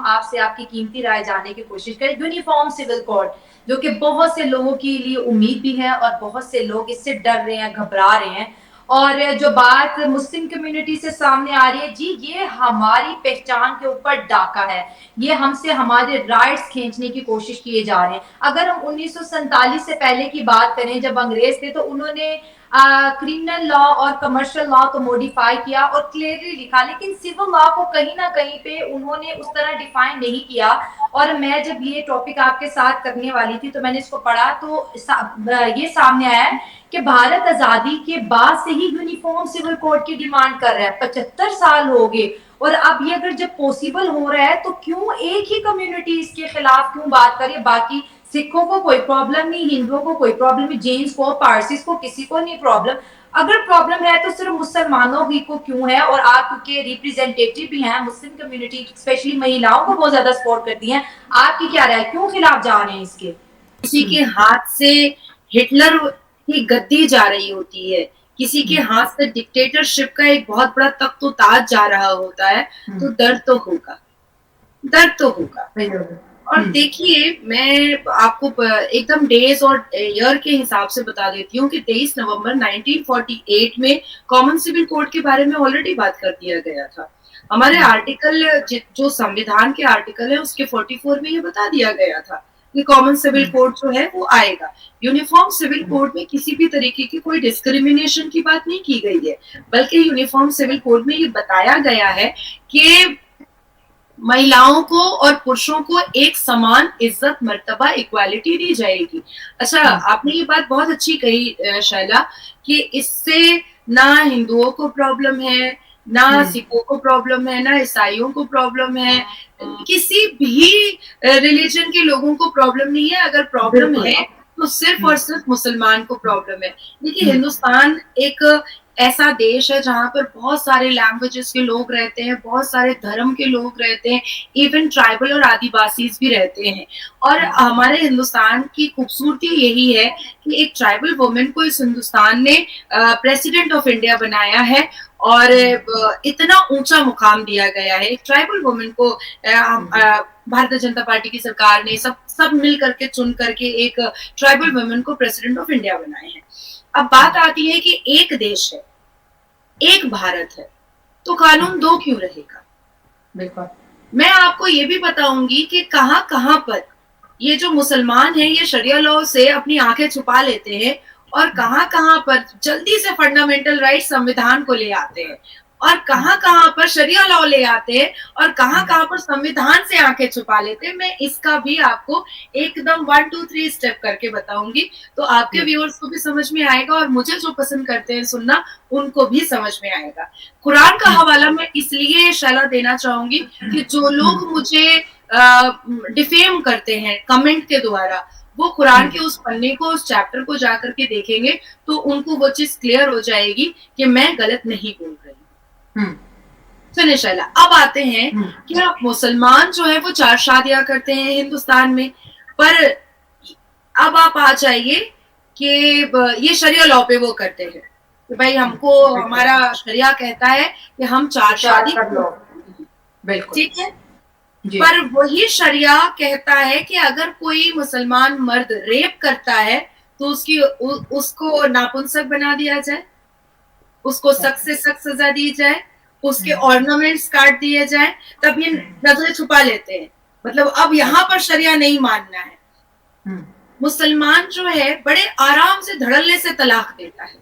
आपसे आपकी कीमती राय जानने की कोशिश करें। यूनिफॉर्म सिविल कोड जो कि बहुत से लोगों के लिए उम्मीद भी है और बहुत से लोग इससे डर रहे हैं, घबरा रहे हैं। और जो बात मुस्लिम कम्युनिटी से सामने आ रही है, जी ये हमारी पहचान के ऊपर डाका है। ये हमसे हमारे राइट्स खींचने की कोशिश किए जा रहे हैं। अगर हम 1947 से पहले की बात करें, जब अंग्रेज थे, तो उन्होंने क्रिमिनल लॉ और कमर्शियल लॉ को मॉडिफाई किया और क्लियरली लिखा, लेकिन सिविल लॉ को कहीं ना कहीं पे उन्होंने उस तरह डिफाइन नहीं किया। और मैं जब ये टॉपिक आपके साथ करने वाली थी तो मैंने इसको पढ़ा, तो ये सामने आया कि भारत आजादी के बाद से ही यूनिफॉर्म सिविल कोड की डिमांड कर रहा है। 75 साल हो गए, और अब ये अगर जब पॉसिबल हो रहा है तो क्यों एक ही कम्युनिटी इसके खिलाफ क्यों बात करे? बाकी सिखों को कोई प्रॉब्लम नहीं, हिंदुओं को कोई प्रॉब्लम नहीं, जैन्स को, पारसीस को, किसी को नहीं प्रॉब्लम। अगर प्रॉब्लम है तो सिर्फ मुसलमानों ही को क्यों है? और आप क्योंकि रिप्रेजेंटेटिव भी हैं, मुस्लिम कम्युनिटी स्पेशली महिलाओं को बहुत ज्यादा सपोर्ट करती हैं, आपकी क्या राय, क्यों खिलाफ जा रहे हैं इसके? किसी के हाथ से हिटलर की गद्दी जा रही होती है, किसी के हाथ से डिक्टेटरशिप का एक बहुत बड़ा तख्त ताज जा रहा होता है, तो दर्द तो होगा, दर्द तो होगा। और देखिए, मैं आपको एकदम डेज और ईयर के हिसाब से बता देती हूँ कि 23 नवंबर 1948 में कॉमन सिविल कोड के बारे में ऑलरेडी बात कर दिया गया था। हमारे आर्टिकल जो संविधान के आर्टिकल है उसके 44 में ये बता दिया गया था कि कॉमन सिविल कोड जो है वो आएगा। यूनिफॉर्म सिविल कोड में किसी भी तरीके की कोई डिस्क्रिमिनेशन की बात नहीं की गई है, बल्कि यूनिफॉर्म सिविल कोड में ये बताया गया है कि महिलाओं को और पुरुषों को एक समान इज्जत, मर्तबा, इक्वालिटी दी जाएगी। अच्छा, आपने ये बात बहुत अच्छी कही शैला, कि इससे ना हिंदुओं को प्रॉब्लम है, ना सिखों को प्रॉब्लम है, ना ईसाइयों को प्रॉब्लम है, किसी भी रिलीजन के लोगों को प्रॉब्लम नहीं है। अगर प्रॉब्लम है तो सिर्फ और सिर्फ मुसलमान को प्रॉब्लम है। देखिए, हिंदुस्तान एक ऐसा देश है जहाँ पर बहुत सारे लैंग्वेजेस के लोग रहते हैं, बहुत सारे धर्म के लोग रहते हैं, इवन ट्राइबल और आदिवासीज भी रहते हैं। और हमारे हिंदुस्तान की खूबसूरती यही है कि एक ट्राइबल वुमेन को इस हिंदुस्तान ने प्रेसिडेंट ऑफ इंडिया बनाया है और इतना ऊंचा मुकाम दिया गया है। एक ट्राइबल वुमेन को भारतीय जनता पार्टी की सरकार ने सब मिल करके चुन करके एक ट्राइबल वुमेन को प्रेसिडेंट ऑफ इंडिया बनाए हैं। अब बात आती है कि एक देश है, एक भारत है, तो कानून दो क्यों रहेगा? बिल्कुल। मैं आपको ये भी बताऊंगी कि कहां पर ये जो मुसलमान है ये शरिया लॉ से अपनी आंखें छुपा लेते हैं और कहां पर जल्दी से फंडामेंटल राइट संविधान को ले आते हैं, और कहां पर शरिया लॉ ले आते हैं, और कहां पर संविधान से आंखें छुपा लेते हैं। मैं इसका भी आपको एकदम 1 2 3 स्टेप करके बताऊंगी, तो आपके व्यूअर्स को भी समझ में आएगा और मुझे जो पसंद करते हैं सुनना उनको भी समझ में आएगा। कुरान का हवाला मैं इसलिए शैला देना चाहूंगी कि जो लोग मुझे डिफेम करते हैं कमेंट के द्वारा, वो कुरान के उस पन्ने को, उस चैप्टर को जाकर के देखेंगे तो उनको वो चीज क्लियर हो जाएगी कि मैं गलत नहीं बोल रही। सुनिए शैला, अब आते हैं कि मुसलमान जो है वो 4 शादियां करते हैं हिंदुस्तान में, पर अब आप आ जाइए कि ये शरिया लॉ पे वो करते हैं कि भाई हमको हमारा शरिया कहता है कि हम 4 शादी कर लो, ठीक है। पर वही शरिया कहता है कि अगर कोई मुसलमान मर्द रेप करता है तो उसको नापुंसक बना दिया जाए, उसको सख्त से सख्त सजा दी जाए, उसके ऑर्नामेंट्स काट दिए जाए। तब ये नजरें छुपा लेते हैं, मतलब अब यहाँ पर शरिया नहीं मानना है। मुसलमान जो है बड़े आराम से धड़ल्ले से तलाक देता है,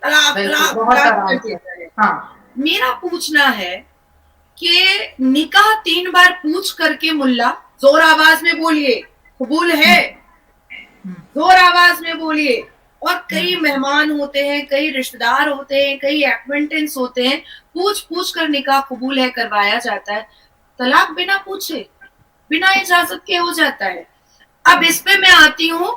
तलाक कर देता है। हाँ। मेरा पूछना है कि निकाह 3 बार पूछ करके मुल्ला, जोर आवाज में बोलिए, कबूल है, जोर आवाज में बोलिए। और कई मेहमान होते हैं, कई रिश्तेदार होते हैं, कई एक्वेंटेंस होते हैं, पूछ कर निकाह कबूल है करवाया जाता है। तलाक बिना पूछे, बिना इजाजत के हो जाता है। अब इस पे मैं आती हूँ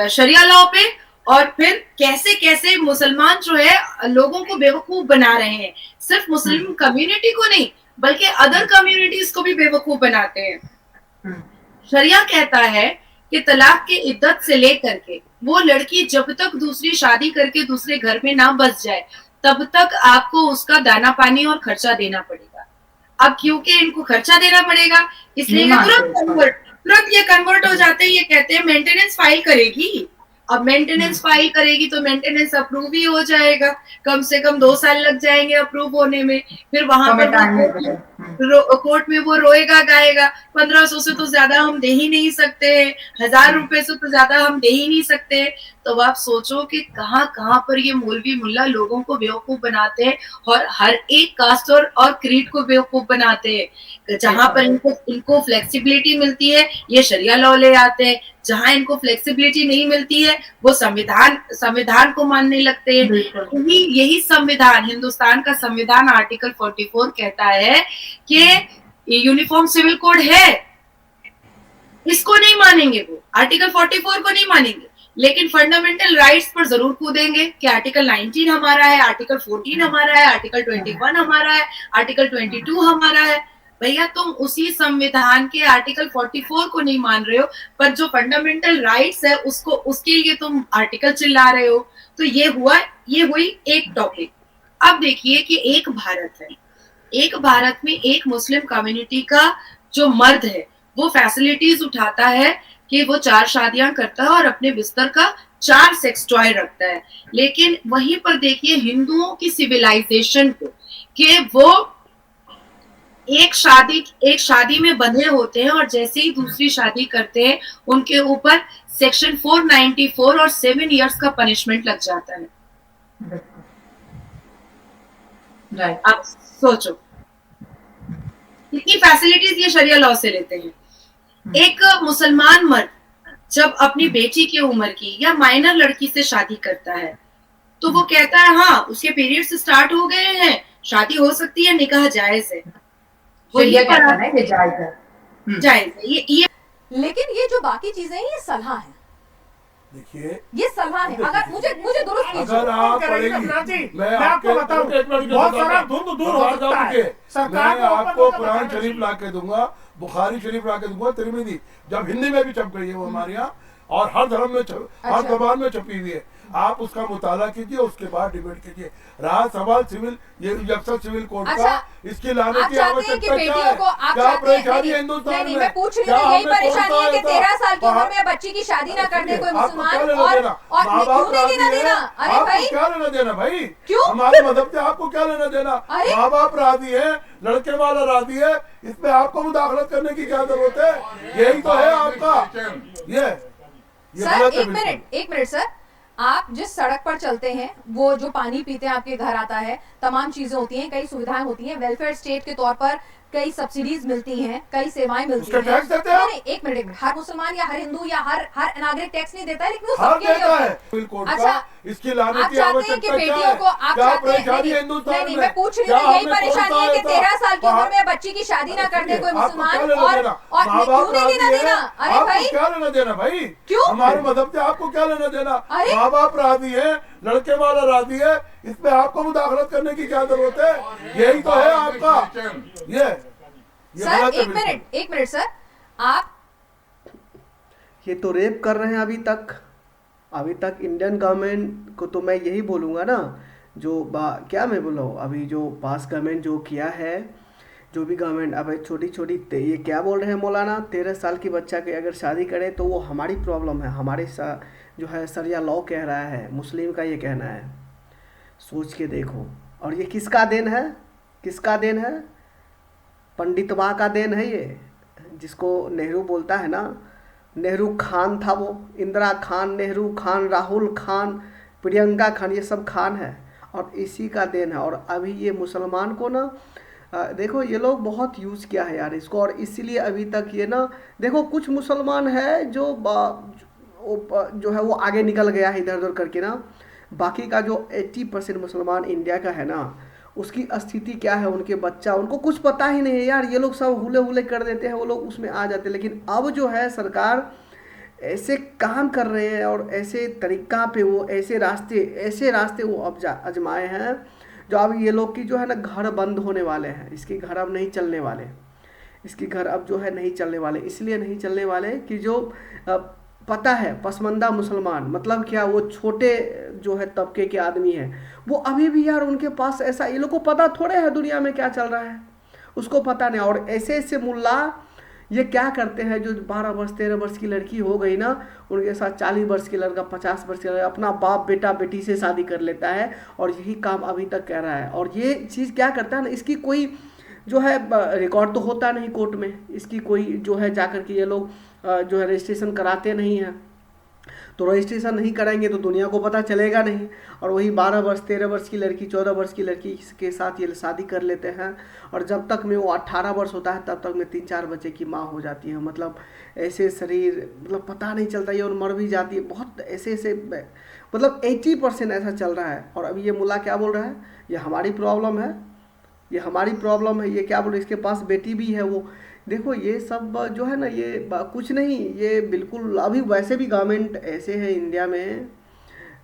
शरिया लॉ पे, और फिर कैसे कैसे मुसलमान जो है लोगों को बेवकूफ बना रहे हैं। सिर्फ मुस्लिम कम्युनिटी को नहीं बल्कि अदर कम्युनिटीज को भी बेवकूफ बनाते हैं। शरिया कहता है कि तलाक की इद्दत से लेकर के वो लड़की जब तक दूसरी शादी करके दूसरे घर में ना बस जाए तब तक आपको उसका दाना पानी और खर्चा देना पड़ेगा। अब क्योंकि इनको खर्चा देना पड़ेगा, इसलिए नहीं ये मानते इसको। तुरंत ये कन्वर्ट हो जाते हैं। ये कहते हैं मेंटेनेंस फाइल करेगी। अब मेंटेनेंस फाइल करेगी तो मेंटेनेंस अप्रूव ही हो जाएगा, कम से कम 2 साल लग जाएंगे अप्रूव होने में। फिर वहां हमें पर वो टाइम कोर्ट लगेगा। में कोर्ट में वो रोएगा गाएगा, 1500 से तो ज्यादा हम दे ही नहीं सकते, 1000 रुपए से तो ज्यादा हम दे ही नहीं सकते। तो आप सोचो कि कहाँ कहाँ पर ये मौलवी मुल्ला लोगों को बेवकूफ बनाते हैं, और हर एक कास्ट और क्रीड को बेवकूफ बनाते हैं। जहां पर इनको फ्लेक्सिबिलिटी मिलती है ये शरिया लॉ ले आते हैं, जहां इनको फ्लेक्सिबिलिटी नहीं मिलती है वो संविधान को मानने लगते हैं। यही संविधान, हिंदुस्तान का संविधान आर्टिकल 44 कहता है कि यूनिफॉर्म सिविल कोड है, इसको नहीं मानेंगे, वो आर्टिकल 44 को नहीं मानेंगे, लेकिन फंडामेंटल राइट्स पर जरूर कूदेंगे कि आर्टिकल 19 हमारा है, आर्टिकल 14 हमारा है, आर्टिकल 21 हमारा है, आर्टिकल 22 हमारा है। भैया तुम उसी संविधान के आर्टिकल 44 को नहीं मान रहे हो, पर जो फंडामेंटल राइट्स है उसको, उसके लिए तुम आर्टिकल चिल्ला रहे हो। तो ये हुई एक टॉपिक। अब देखिए कि एक भारत है, एक भारत में एक मुस्लिम कम्युनिटी का जो मर्द है वो फैसिलिटीज उठाता है कि वो 4 शादियां करता है और अपने बिस्तर का 4 सेक्स टॉय रखता है। लेकिन वहीं पर देखिए हिंदुओं की सिविलाइजेशन को, कि वो एक शादी में बंधे होते हैं और जैसे ही दूसरी शादी करते हैं उनके ऊपर सेक्शन 494 और 7 इयर्स का पनिशमेंट लग जाता है। राइट, आप सोचो कितनी फैसिलिटीज ये शरिया लॉ से लेते हैं। एक मुसलमान मर्द जब अपनी बेटी की उम्र की या माइनर लड़की से शादी करता है तो वो कहता है हाँ उसके पीरियड्स स्टार्ट हो गए हैं, शादी हो सकती है, निकाह जायज है। शरिया कहता है कि जायज है। जायज है ये। लेकिन ये जो बाकी चीजें हैं ये सलाह है, देखिए ये सलाह है। अगर मुझे दुरुस्त कीजिए। अगर आप पढ़ेंगी, मैं आपको बताऊं, बहुत सारा धुंध दूर हो सकता है। मैं आपको कुरान शरीफ ला के दूंगा, बुखारी शरीफ ला के दूंगा, तिरमिज़ी जब हिंदी में भी छप गई है वो हमारे यहाँ, और हर धर्म में हर जबान में छपी हुई है। आप उसका मुताला कीजिए, उसके बाद डिबेट कीजिए। रहा सवाल सिविल, ये यकसा सिविल कोड का, इसकी लाने की आवश्यकता क्या है? क्या परेशानी है हिंदुस्तान में? मैं पूछ रही हूँ, यही परेशानी है कि 13 साल की उम्र में बच्ची की शादी ना कर दे कोई मुसलमान, और क्यों नहीं लेना देना? अरे भाई क्या लेना देना भाई? क्यों? हमारे मजहब से आपको क्या लेना देना? माँ बाप राजी है, लड़के वाला राजी है, इसमें आपको मुदाखलत करने की क्या जरूरत है? यही तो है आपका। ये सर एक मिनट सर, आप जिस सड़क पर चलते हैं, वो जो पानी पीते हैं आपके घर आता है, तमाम चीजें होती हैं, कई सुविधाएं होती हैं, वेलफेयर स्टेट के तौर पर कई सब्सिडीज मिलती हैं, कई सेवाएं मिलती हैं। टैक्स देते हैं? नहीं, एक मिनट, हर मुसलमान या हर हिंदू या हर नागरिक टैक्स नहीं देता है, लेकिन वो हर सबके लिए देता होता है। है। सिविल कोड अच्छा, का इसकी लाने आप की चाहते हैं कि आवश्यकता क्या बेटियों को, है? आप क्या चाहते हैं, परेशानी है हिंदुस्तान नहीं, में? मैं पूछ रही क्या हूँ, यही आपने परेशानी है कि सोचा 13 साल की था? उम्र में बच्ची की शादी ना कर दे कोई आपको मुसलमान, क्या लेना और देना? और माँ क्यों बाप नहीं राजी लेना है? देना? अरे आपको भाई क्या लेना देना भाई? क्यों? हमारे मजहब से आपको क्या लेना देना? अरे? माँ बाप राजी है, लड़के वाला राजी है, इसमें आपको मुदाखलत करने की क्या जरूरत है? यही तो है आपका। ये सर गलत है एक मिनट सर, आप ये तो रेप कर रहे हैं अभी तक इंडियन गवर्नमेंट को। तो मैं यही बोलूँगा ना, क्या मैं बोला हूँ, अभी जो पास गवर्नमेंट जो किया है, जो भी गवर्नमेंट, अब छोटी ये क्या बोल रहे हैं मौलाना, 13 साल की बच्चा की अगर शादी करे तो वो हमारी प्रॉब्लम है, हमारे जो है शरिया लॉ कह रहा है, मुस्लिम का ये कहना है। सोच के देखो, और ये किसका देन है? पंडितवा का देन है ये, जिसको नेहरू बोलता है ना, नेहरू खान था वो, इंदिरा खान, नेहरू खान, राहुल खान, प्रियंका खान, ये सब खान है, और इसी का देन है। और अभी ये मुसलमान को ना देखो, ये लोग बहुत यूज़ किया है यार इसको, और इसीलिए अभी तक ये ना, देखो कुछ मुसलमान है जो है वो आगे निकल गया है इधर उधर करके ना, बाकी का जो 80% मुसलमान इंडिया का है ना, उसकी स्थिति क्या है, उनके बच्चा, उनको कुछ पता ही नहीं है यार। ये लोग सब हुले कर देते हैं, वो लोग उसमें आ जाते हैं। लेकिन अब जो है सरकार ऐसे काम कर रहे हैं और ऐसे तरीक़ा पे वो ऐसे रास्ते वो अब आजमाए हैं, जो अब ये लोग की जो है ना घर बंद होने वाले हैं, इसके घर अब नहीं चलने वाले, नहीं चलने वाले। इसलिए नहीं चलने वाले कि जो पता है पसमानदा मुसलमान मतलब क्या, वो छोटे जो है तबके के आदमी हैं, वो अभी भी यार उनके पास ऐसा, ये लोग को पता थोड़े है दुनिया में क्या चल रहा है, उसको पता नहीं। और ऐसे ऐसे मुल्ला ये क्या करते हैं, जो 12 वर्ष 13 वर्ष की लड़की हो गई ना, उनके साथ 40 वर्ष की लड़का 50 वर्ष की लड़का अपना बाप बेटा बेटी से शादी कर लेता है, और यही काम अभी तक कर रहा है। और ये चीज़ क्या करता है ना, इसकी कोई जो है रिकॉर्ड तो होता नहीं कोर्ट में, इसकी कोई जो है जाकर के ये लोग जो है रजिस्ट्रेशन कराते नहीं हैं। तो रजिस्ट्रेशन नहीं कराएंगे तो दुनिया को पता चलेगा नहीं, और वही 12 वर्ष 13 वर्ष की लड़की 14 वर्ष की लड़की के साथ ये शादी कर लेते हैं, और जब तक में वो 18 वर्ष होता है तब तक में 3-4 बच्चे की माँ हो जाती है। मतलब ऐसे शरीर, मतलब पता नहीं चलता ये, और मर भी जाती है। बहुत ऐसे ऐसे मतलब 80% ऐसा चल रहा है। और अभी ये मुल्ला क्या बोल रहा है, ये हमारी प्रॉब्लम है, ये हमारी प्रॉब्लम है, ये क्या बोल रहे, इसके पास बेटी भी है। वो देखो ये सब जो है ना, ये कुछ नहीं, ये बिल्कुल अभी वैसे भी गवर्नमेंट ऐसे है इंडिया में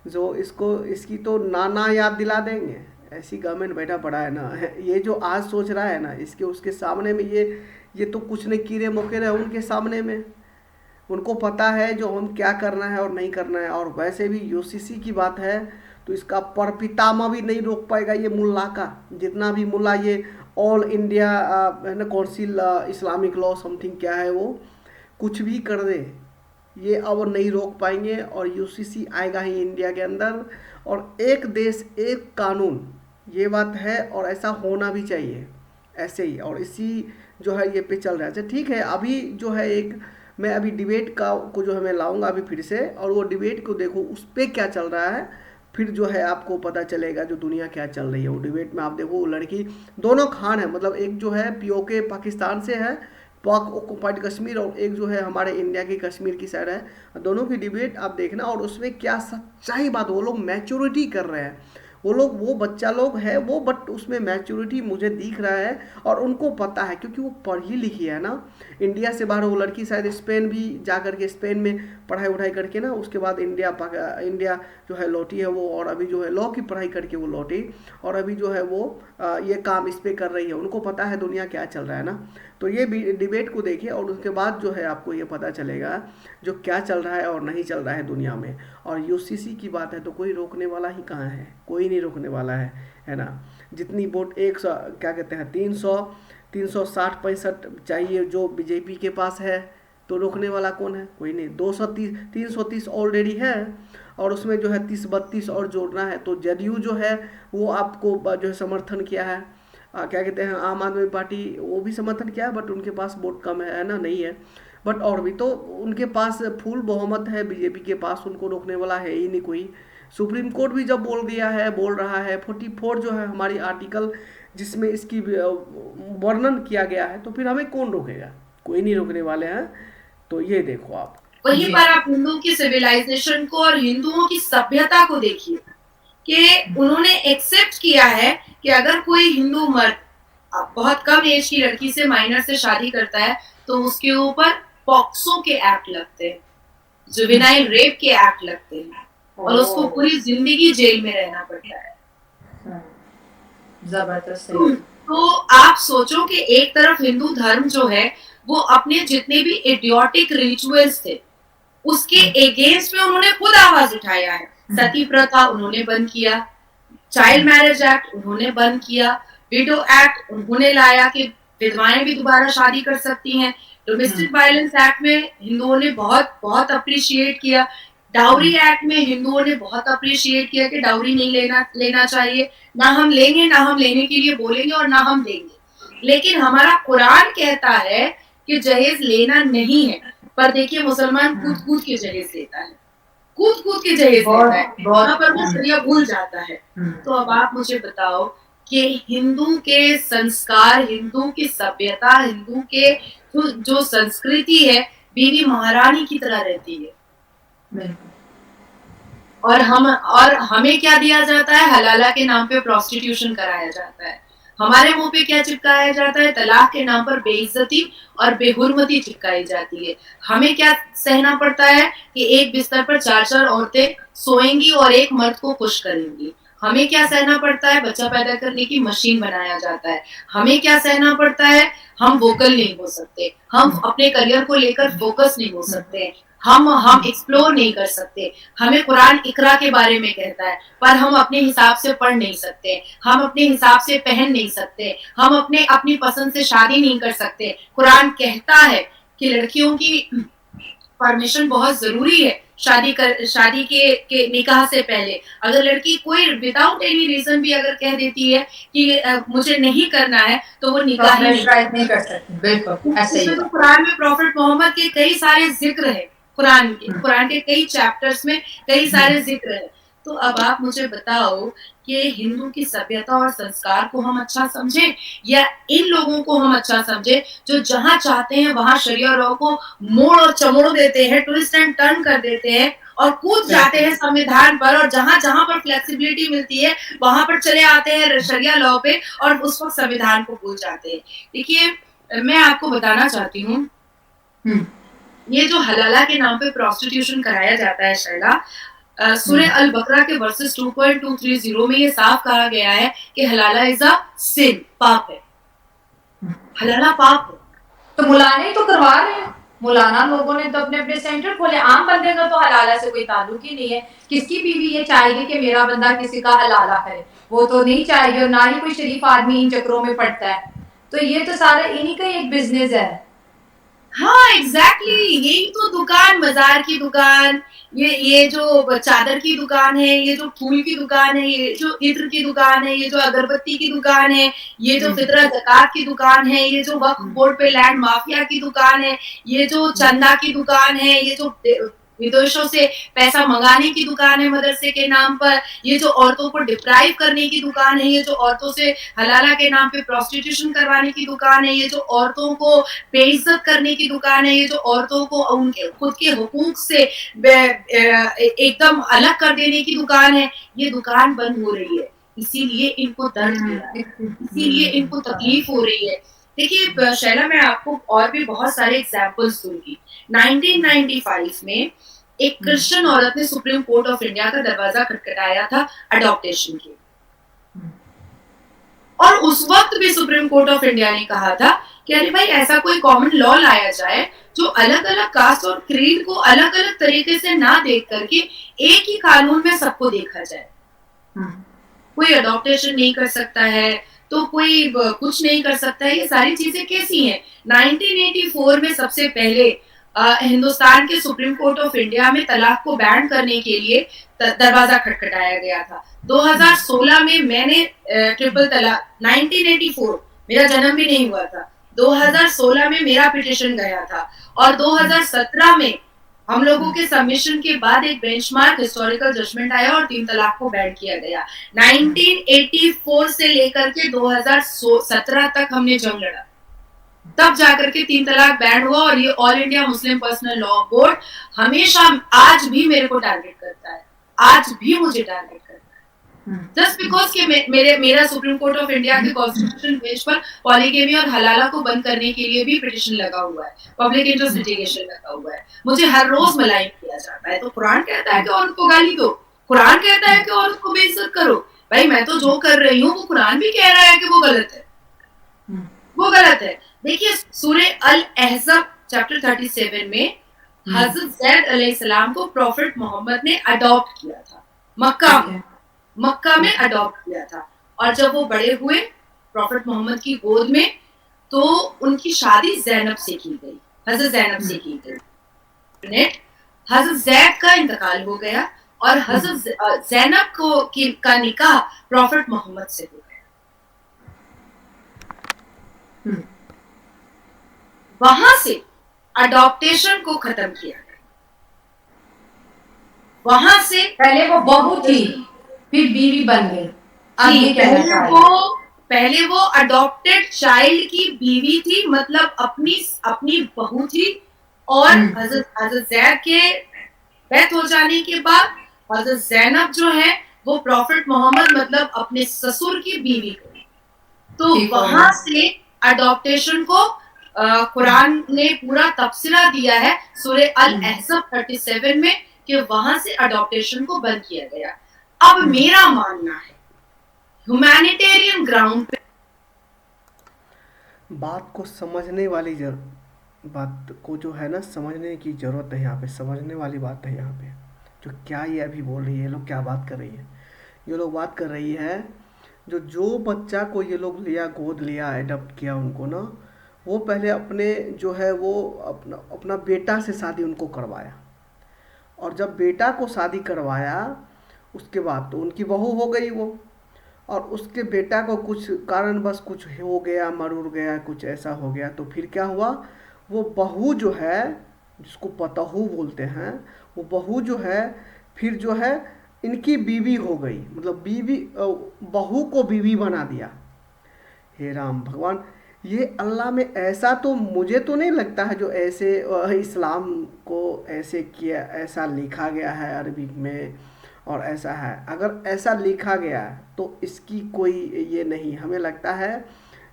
जो इसकी तो नाना याद दिला देंगे, ऐसी गवर्नमेंट बैठा पड़ा है ना। ये जो आज सोच रहा है ना, इसके उसके सामने में ये तो कुछ नहीं, कीड़े मकोड़े हैं उनके सामने में। उनको पता है जो हम क्या करना है और नहीं करना है। और वैसे भी यूसीसी की बात है तो इसका परपितामा भी नहीं रोक पाएगा ये मुल्ला का, जितना भी मुल्ला ये ऑल इंडिया है ना काउंसिल इस्लामिक लॉ समथिंग क्या है, वो कुछ भी कर दे ये अब नहीं रोक पाएंगे। और यूसीसी आएगा ही इंडिया के अंदर, और एक देश एक कानून, ये बात है, और ऐसा होना भी चाहिए ऐसे ही। और इसी जो है ये पे चल रहा है। अच्छा ठीक है, अभी जो है एक मैं अभी डिबेट को जो है मैं लाऊंगा अभी फिर से, और वो डिबेट को देखो उस पर क्या चल रहा है, फिर जो है आपको पता चलेगा जो दुनिया क्या चल रही है। वो डिबेट में आप देखो, वो लड़की दोनों खान है, मतलब एक जो है पीओके पाकिस्तान से है, पाक ऑक्युपाइड कश्मीर, और एक जो है हमारे इंडिया की कश्मीर की साइड है। दोनों की डिबेट आप देखना, और उसमें क्या सच्चाई बात, वो लोग मैच्योरिटी कर रहे हैं, वो बच्चा लोग है वो, बट उसमें मैच्योरिटी मुझे दिख रहा है। और उनको पता है क्योंकि वो पढ़ी लिखी है ना। इंडिया से बाहर वो लड़की शायद स्पेन भी जा करके स्पेन में पढ़ाई उढ़ाई करके ना, उसके बाद इंडिया जो है लौटी है वो, और अभी जो है लॉ की पढ़ाई करके वो लौटी, और अभी जो है वो ये काम इस पर कर रही है। उनको पता है दुनिया क्या चल रहा है ना। तो ये डिबेट को देखिए, और उसके बाद जो है आपको ये पता चलेगा जो क्या चल रहा है और नहीं चल रहा है दुनिया में। और यूसीसी की बात है तो कोई रोकने वाला ही कहाँ है, कोई नहीं रोकने वाला है ना। जितनी वोट 100 क्या कहते हैं 360-65 चाहिए जो बीजेपी के पास है, तो रोकने वाला कौन है, कोई नहीं। 330 ऑलरेडी है, और उसमें जो है 30-32 और जोड़ना है। तो जदयू जो है वो आपको जो है समर्थन किया है, क्या कहते हैं आम आदमी पार्टी, वो भी समर्थन किया है, बट उनके पास वोट कम है ना, नहीं है। बट और भी तो उनके पास फुल बहुमत है बीजेपी के पास, उनको रोकने वाला है ही नहीं कोई। सुप्रीम कोर्ट भी जब बोल रहा है 44 जो है हमारी आर्टिकल जिसमें इसकी वर्णन किया गया है, तो फिर हमें कौन रोकेगा, कोई नहीं रोकने वाले हैं। तो ये देखो आप, वहीं पर आप हिंदुओं की सिविलाइजेशन को और हिंदुओं की सभ्यता को देखिए कि उन्होंने एक्सेप्ट किया है कि अगर कोई हिंदू मर्द बहुत कम एज की लड़की से माइनर से शादी करता है तो उसके ऊपर पॉक्सो के एक्ट लगते हैं, जुवेनाइल रेप के एक्ट लगते हैं, और उसको पूरी जिंदगी जेल में रहना पड़ता है। जबरदस्त। तो आप सोचो कि एक तरफ हिंदू धर्म जो है वो अपने जितने भी इडियोटिक रिचुअल्स थे उसके अगेंस्ट में उन्होंने खुद आवाज उठाया है। सती प्रथा उन्होंने बंद किया, चाइल्ड मैरिज एक्ट उन्होंने बंद किया, विडो एक्ट उन्होंने लाया कि विधवाएं भी दोबारा शादी कर सकती हैं, डोमेस्टिक वायलेंस एक्ट में हिंदुओं ने बहुत बहुत अप्रिशिएट किया, डाउरी एक्ट में हिंदुओं ने बहुत अप्रिशिएट किया कि डाउरी नहीं लेना चाहिए, ना हम लेंगे, ना हम लेने के लिए बोलेंगे और ना हम लेंगे। लेकिन हमारा कुरान कहता है कि जहेज लेना नहीं है, पर देखिए मुसलमान कूद के जहेज लेता है, कूद के जहेज लेता है, वहां पर वो शरिया भूल जाता है। तो अब आप मुझे बताओ कि हिंदू के संस्कार, हिंदू की सभ्यता, हिंदू के जो संस्कृति है बीवी महारानी की तरह रहती है, और हमें क्या दिया जाता है, हलाला के नाम पे प्रोस्टिट्यूशन कराया जाता है, हमारे मुंह पे क्या चिपकाया जाता है, तलाक के नाम पर बेइज्जती और बेहुरमती चिपकाई जाती है। हमें क्या सहना पड़ता है कि एक बिस्तर पर 4 औरतें सोएंगी और एक मर्द को खुश करेंगी। हमें क्या सहना पड़ता है, बच्चा पैदा करने की मशीन बनाया जाता है। हमें क्या सहना पड़ता है, हम वोकल नहीं हो सकते, हम अपने करियर को लेकर फोकस नहीं हो सकते, हम एक्सप्लोर नहीं कर सकते। हमें कुरान इकरा के बारे में कहता है, पर हम अपने हिसाब से पढ़ नहीं सकते, हम अपने हिसाब से पहन नहीं सकते, हम अपनी पसंद से शादी नहीं कर सकते। कुरान कहता है कि लड़कियों की परमिशन बहुत जरूरी है शादी के निकाह से पहले। अगर लड़की कोई विदाउट एनी रीजन भी अगर कह देती है कि मुझे नहीं करना है, तो वो निकाह ही नहीं कर सकते। बिल्कुल ऐसे ही तो कुरान में प्रॉफिट मोहम्मद के कई सारे जिक्र है, कुरान के कई चैप्टर्स में कई सारे जिक्र है। तो अब आप मुझे बताओ कि हिंदू की सभ्यता और संस्कार को हम अच्छा समझे, या इन लोगों को हम अच्छा समझे जो जहां चाहते हैं वहां शरिया लॉ को मोड़ और चमोड़ देते हैं, ट्विस्ट एंड टर्न कर देते हैं और कूद जाते हैं संविधान पर, और जहां जहां पर फ्लेक्सिबिलिटी मिलती है वहां पर चले आते हैं शरिया लॉ पे और उस वक्त संविधान को भूल जाते हैं। देखिए, मैं आपको बताना चाहती हूँ, ये जो हलाला के नाम पे प्रोस्टिट्यूशन कराया जाता है शैला, सूरह अल बकरा के वर्सेस 2.230 में ये साफ कहा गया है कि हलाला इज अ सिन, पाप है, हलाला पाप है। तो मुलाने ही तो करवा रहे हैं, मुलाना लोगों ने तो अपने अपने सेंटर खोले। आम बंदे का तो हलाला से कोई ताल्लुक ही नहीं है। किसकी बीवी ये चाहेगी कि मेरा बंदा किसी का हलाला करे? वो तो नहीं चाहेगी, और ना ही कोई शरीफ आदमी इन चक्रों में पड़ता है। तो ये तो सारा इन्हीं का एक बिजनेस है। हाँ एग्जैक्टली, यही तो दुकान, मजार की दुकान, ये जो चादर की दुकान है, ये जो फूल की दुकान है, ये जो इत्र की दुकान है, ये जो अगरबत्ती की दुकान है, ये जो फितरा ज़कात की दुकान है, ये जो वक्फ बोर्ड पे लैंड माफिया की दुकान है, ये जो चंदा की दुकान है, ये जो विदेशों से पैसा मंगाने की दुकान है मदरसे के नाम पर, ये जो औरतों को डिप्राइव करने की दुकान है, ये जो औरतों से हलाला के नाम पे प्रोस्टिट्यूशन करवाने की दुकान है, ये जो औरतों को बेइज्जत करने की दुकान है, ये जो औरतों को उनके खुद के हुकूक से एकदम अलग कर देने की दुकान है, ये दुकान बंद हो रही है। इसीलिए इनको दर्द हो रहा है, इसीलिए इनको तकलीफ हो रही है। देखिए शैला, मैं आपको और भी बहुत सारे एग्जाम्पल्स दूंगी। 1995 में एक क्रिश्चियन औरत ने सुप्रीम कोर्ट ऑफ इंडिया का दरवाजा खटखटाया था अडॉप्टेशन के, और उस वक्त भी सुप्रीम कोर्ट ऑफ इंडिया ने कहा था कि अरे भाई, ऐसा कोई कॉमन लॉ लाया जाए जो अलग अलग कास्ट और क्रीड को अलग अलग तरीके से ना देख करके एक ही कानून में सबको देखा जाए। कोई अडॉप्टेशन नहीं कर सकता है तो कोई कुछ नहीं कर सकता है। ये सारी चीजें कैसी हैं? 1984 में सबसे पहले हिंदुस्तान के सुप्रीम कोर्ट ऑफ इंडिया में तलाक को बैन करने के लिए दरवाजा खटखटाया गया था। 2016 में मैंने ट्रिपल तलाक, 1984 मेरा जन्म भी नहीं हुआ था, 2016 में मेरा पिटिशन गया था, और 2017 में हम लोगों के सबमिशन के बाद एक बेंचमार्क हिस्टोरिकल जजमेंट आया और 3 तलाक को बैन किया गया। 1984 से लेकर के 2017 तक हमने जंग लड़ा, तब जाकर के 3 तलाक बैन हुआ। और ये all India Muslim personal law board हमेशा, आज भी मेरे को टारगेट करता है, आज भी मुझे टारगेट करता है, जस्ट बिकॉज कि मेरा सुप्रीम कोर्ट ऑफ इंडिया के कॉन्स्टिट्यूशन बेंच पर पॉलीगेमी और हलाला को बंद करने के लिए भी पिटिशन लगा हुआ है, पब्लिक इंटरेस्ट लिटिगेशन लगा हुआ है। मुझे हर रोज मलाइन किया जाता है। तो कुरान कहता है कि औरत को गाली दो, कुरान कहता है कि औरत को बेइज्जत करो। भाई, मैं तो जो कर रही हूँ वो कुरान भी कह रहा है कि वो गलत है, वो गलत है। देखिए, सूरह अल अहज़ब चैप्टर 37 में हजरत ज़ैद अलैहिस्सलाम को प्रॉफिट मोहम्मद ने अडॉप्ट किया था, मक्का में अडॉप्ट किया था। और जब वो बड़े हुए प्रॉफिट मोहम्मद की गोद में, तो उनकी शादी ज़ैनब से की गई, हजरत ज़ैनब से की गई। हजरत ज़ैद का इंतकाल हो गया और हजरत ज़ैनब का निकाह प्रॉफिट मोहम्मद से हो गया। वहां से अडॉप्टेशन को खत्म किया गया। वहां से पहले वो बहू थी, फिर बीवी बन गई। पहले वो अडॉप्टेड चाइल्ड की बीवी थी, मतलब अपनी बहू थी। और हजरत ज़ैद के डेथ हो जाने के बाद हजरत ज़ैनब जो है वो प्रॉफिट मोहम्मद मतलब अपने ससुर की बीवी को। तो वहां से अडॉप्टेशन को कुरान ने पूरा तफसीला दिया है सूरह अल अहज़ब 37 में कि वहां से अडॉप्टेशन को बंद किया गया। अब मेरा मानना है ह्यूमैनिटेरियन ग्राउंड पे बात को समझने वाली बात को जो है ना समझने की ज़रूरत है, यहाँ पे समझने वाली बात है। यहाँ पे जो क्या ये अभी बोल रही है, ये लोग क्या बात कर रही है, ये लोग बात कर रही है जो बच्चा को ये लोग लिया, गोद लिया, अडॉप्ट किया उनको ना, वो पहले अपने जो है वो अपना अपना बेटा से शादी उनको करवाया, और जब बेटा को शादी करवाया उसके बाद तो उनकी बहू हो गई वो, और उसके बेटा को कुछ कारणवश कुछ हो गया, मर गया, कुछ ऐसा हो गया, तो फिर क्या हुआ, वो बहू जो है, जिसको पतहू बोलते हैं, वो बहू जो है फिर जो है इनकी बीवी हो गई, मतलब बीवी, बहू को बीवी बना दिया। हे राम भगवान, ये अल्लाह में ऐसा तो मुझे तो नहीं लगता है जो ऐसे इस्लाम को ऐसे किया, ऐसा लिखा गया है अरबी में और ऐसा है। अगर ऐसा लिखा गया है तो इसकी कोई ये नहीं, हमें लगता है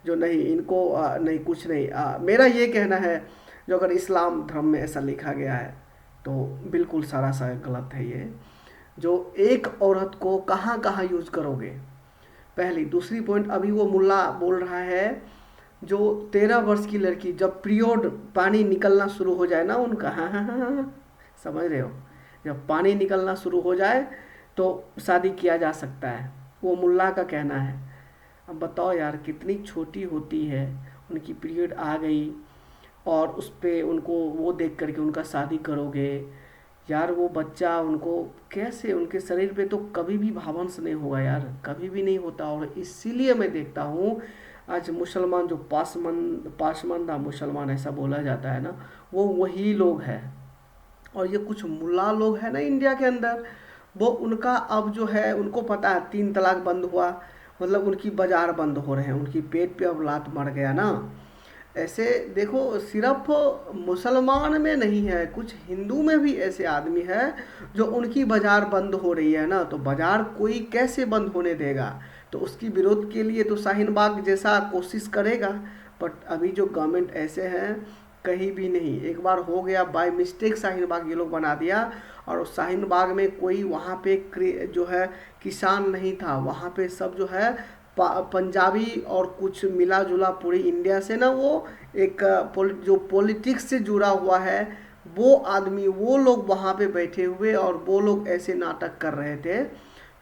जो नहीं, इनको नहीं, कुछ नहीं। मेरा ये कहना है जो अगर इस्लाम धर्म में ऐसा लिखा गया है तो बिल्कुल सारा सा गलत है ये। जो एक औरत को कहाँ कहाँ यूज़ करोगे, पहली। दूसरी पॉइंट, अभी वो मुल्ला बोल रहा है जो 13 वर्ष की लड़की जब पीरियड पानी निकलना शुरू हो जाए ना उनका, हाँ हाँ हाँ हाँ, समझ रहे हो, जब पानी निकलना शुरू हो जाए तो शादी किया जा सकता है, वो मुल्ला का कहना है। अब बताओ यार, कितनी छोटी होती है, उनकी पीरियड आ गई और उस पर उनको वो देख करके उनका शादी करोगे यार, वो बच्चा उनको कैसे, उनके शरीर पे तो कभी भी भावंश नहीं होगा यार, कभी भी नहीं होता। और इसीलिए मैं देखता हूँ आज मुसलमान जो पासमंदा मुसलमान ऐसा बोला जाता है ना, वो वही लोग हैं। और ये कुछ मुल्ला लोग हैं ना इंडिया के अंदर, वो उनका अब जो है उनको पता है 3 तलाक बंद हुआ, मतलब उनकी बाजार बंद हो रहे हैं, उनकी पेट पे अब लात मर गया ना। ऐसे देखो, सिर्फ मुसलमान में नहीं है, कुछ हिंदू में भी ऐसे आदमी है जो उनकी बाजार बंद हो रही है ना, तो बाजार कोई कैसे बंद होने देगा, तो उसकी विरोध के लिए तो शाहीन बाग जैसा कोशिश करेगा। बट अभी जो गवर्नमेंट ऐसे हैं, कहीं भी नहीं। एक बार हो गया बाय मिस्टेक शाहीन बाग ये लोग बना दिया, और शाहीन बाग में कोई वहाँ पे जो है किसान नहीं था, वहाँ पे सब जो है पंजाबी और कुछ मिला जुला पूरी इंडिया से ना, वो एक जो पॉलिटिक्स से जुड़ा हुआ है वो आदमी, वो लोग वहाँ पे बैठे हुए और वो लोग ऐसे नाटक कर रहे थे।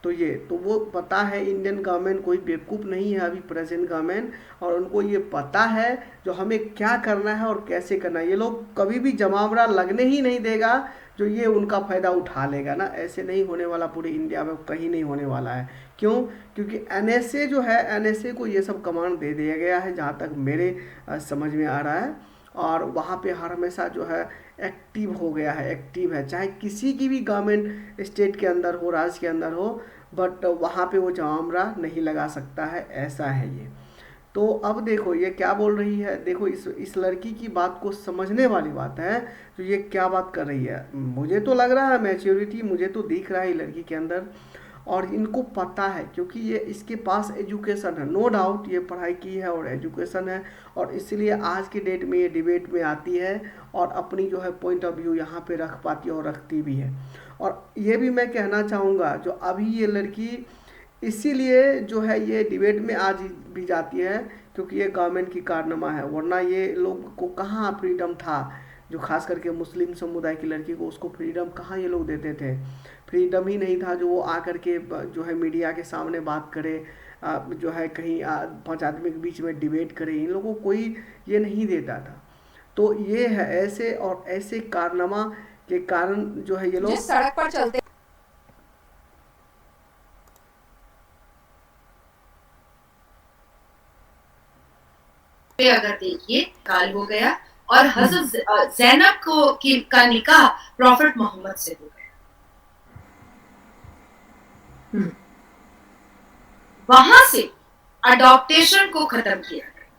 तो ये तो वो पता है, इंडियन गवर्नमेंट कोई बेवकूफ़ नहीं है अभी, प्रेजेंट गवर्नमेंट, और उनको ये पता है जो हमें क्या करना है और कैसे करना है। ये लोग कभी भी जमावड़ा लगने ही नहीं देगा जो ये उनका फ़ायदा उठा लेगा ना, ऐसे नहीं होने वाला, पूरी इंडिया में कहीं नहीं होने वाला है। क्यों? क्योंकि एनएसए जो है, एनएसए को ये सब कमांड दे दिया गया है जहाँ तक मेरे समझ में आ रहा है, और वहाँ पे हर हमेशा जो है एक्टिव हो गया है, एक्टिव है, चाहे किसी की भी गवर्नमेंट स्टेट के अंदर हो, राज्य के अंदर हो, बट वहाँ पे वो जमावड़ा नहीं लगा सकता है, ऐसा है ये। तो अब देखो ये क्या बोल रही है, देखो इस लड़की की बात को समझने वाली बात है, तो ये क्या बात कर रही है। मुझे तो लग रहा है मैच्योरिटी, मुझे तो दिख रहा है लड़की के अंदर, और इनको पता है क्योंकि ये इसके पास एजुकेशन है, नो डाउट ये पढ़ाई की है और एजुकेशन है, और इसलिए आज की डेट में ये डिबेट में आती है और अपनी जो है पॉइंट ऑफ व्यू यहाँ पे रख पाती है और रखती भी है। और ये भी मैं कहना चाहूँगा जो अभी ये लड़की इसीलिए जो है ये डिबेट में आज भी जाती है क्योंकि ये गवर्नमेंट की कारनामा है, वरना ये लोग को कहाँ फ्रीडम था, जो खास करके मुस्लिम समुदाय की लड़की को उसको फ्रीडम कहाँ ये लोग देते थे, फ्रीडम ही नहीं था जो वो आकर के जो है मीडिया के सामने बात करे, जो है कहीं 5 आदमी के बीच में डिबेट करे, इन लोगों को कोई ये नहीं देता था। तो ये है ऐसे और ऐसे कारनामा के कारण जो है ये लोग जिस सड़क पर चलते अगर देखिए काल हो गया और हजरत ज़ैनब का निकाह प्रॉफिट मोहम्मद से हो गया। वहां से अडॉप्टेशन को खत्म किया गया,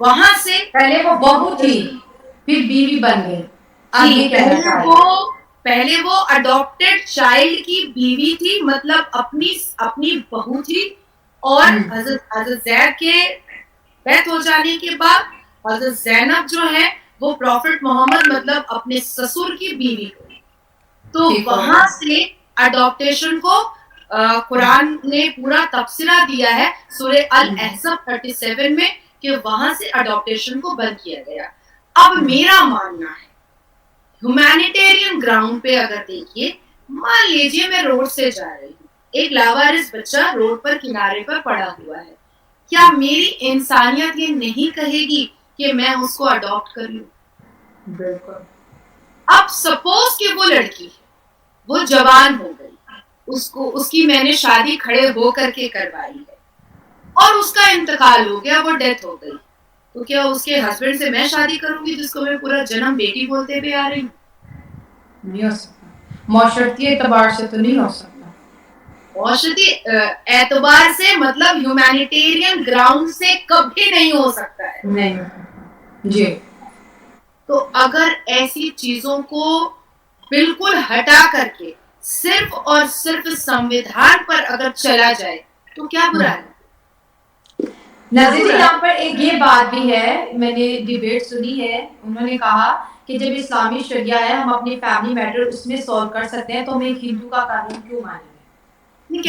वहां से पहले वो बहू थी फिर बीवी बन गई। पहले वो अडॉप्टेड चाइल्ड की बीवी थी, मतलब अपनी बहू थी, और हजरत ज़ैद के डेथ हो जाने के बाद हजरत ज़ैनब जो है वो प्रॉफिट मोहम्मद मतलब अपने ससुर की बीवी हुई। तो वहां से अडॉप्टेशन को कुरान ने पूरा तफसीला दिया है सूरह अल अहज़ाब 37 में कि वहां से अडॉप्टेशन को बंद किया गया। अब मेरा मानना है ह्यूमैनिटेरियन ग्राउंड पे अगर देखिए, मान लीजिए मैं रोड से जा रही हूँ, एक लावारिस बच्चा रोड पर किनारे पर पड़ा हुआ है, क्या मेरी इंसानियत ये नहीं कहेगी कि मैं उसको अडॉप्ट कर लूं? बिल्कुल। अब सपोज कि वो लड़की वो जवान हो गई, उसकी मैंने शादी खड़े हो करके करवाई है और उसका इंतकाल हो गया, वो डेथ हो गई, तो क्या उसके हस्बैंड से मैं शादी करूंगी जिसको मैं पूरा जन्म बेटी बोलते हुए आ रही हूँ? नहीं हो सकता, माशरती एतबार से तो नहीं हो सकता। माशरती एतबार से मतलब ह्यूमैनिटेरियन ग्राउंड से कभी नहीं हो सकता है। नहीं जी। तो अगर ऐसी चीजों को बिल्कुल हटा करके सिर्फ और सिर्फ संविधान पर अगर चला जाए तो क्या बुरा है? नज़ीर जी, यहाँ पर एक ये बात भी है, मैंने डिबेट सुनी है, उन्होंने कहा कि जब इस्लामी शरिया है, हम अपनी फैमिली मैटर उसमें सॉल्व कर सकते हैं, तो हम एक हिंदू का कानून क्यों मानेंगे? ये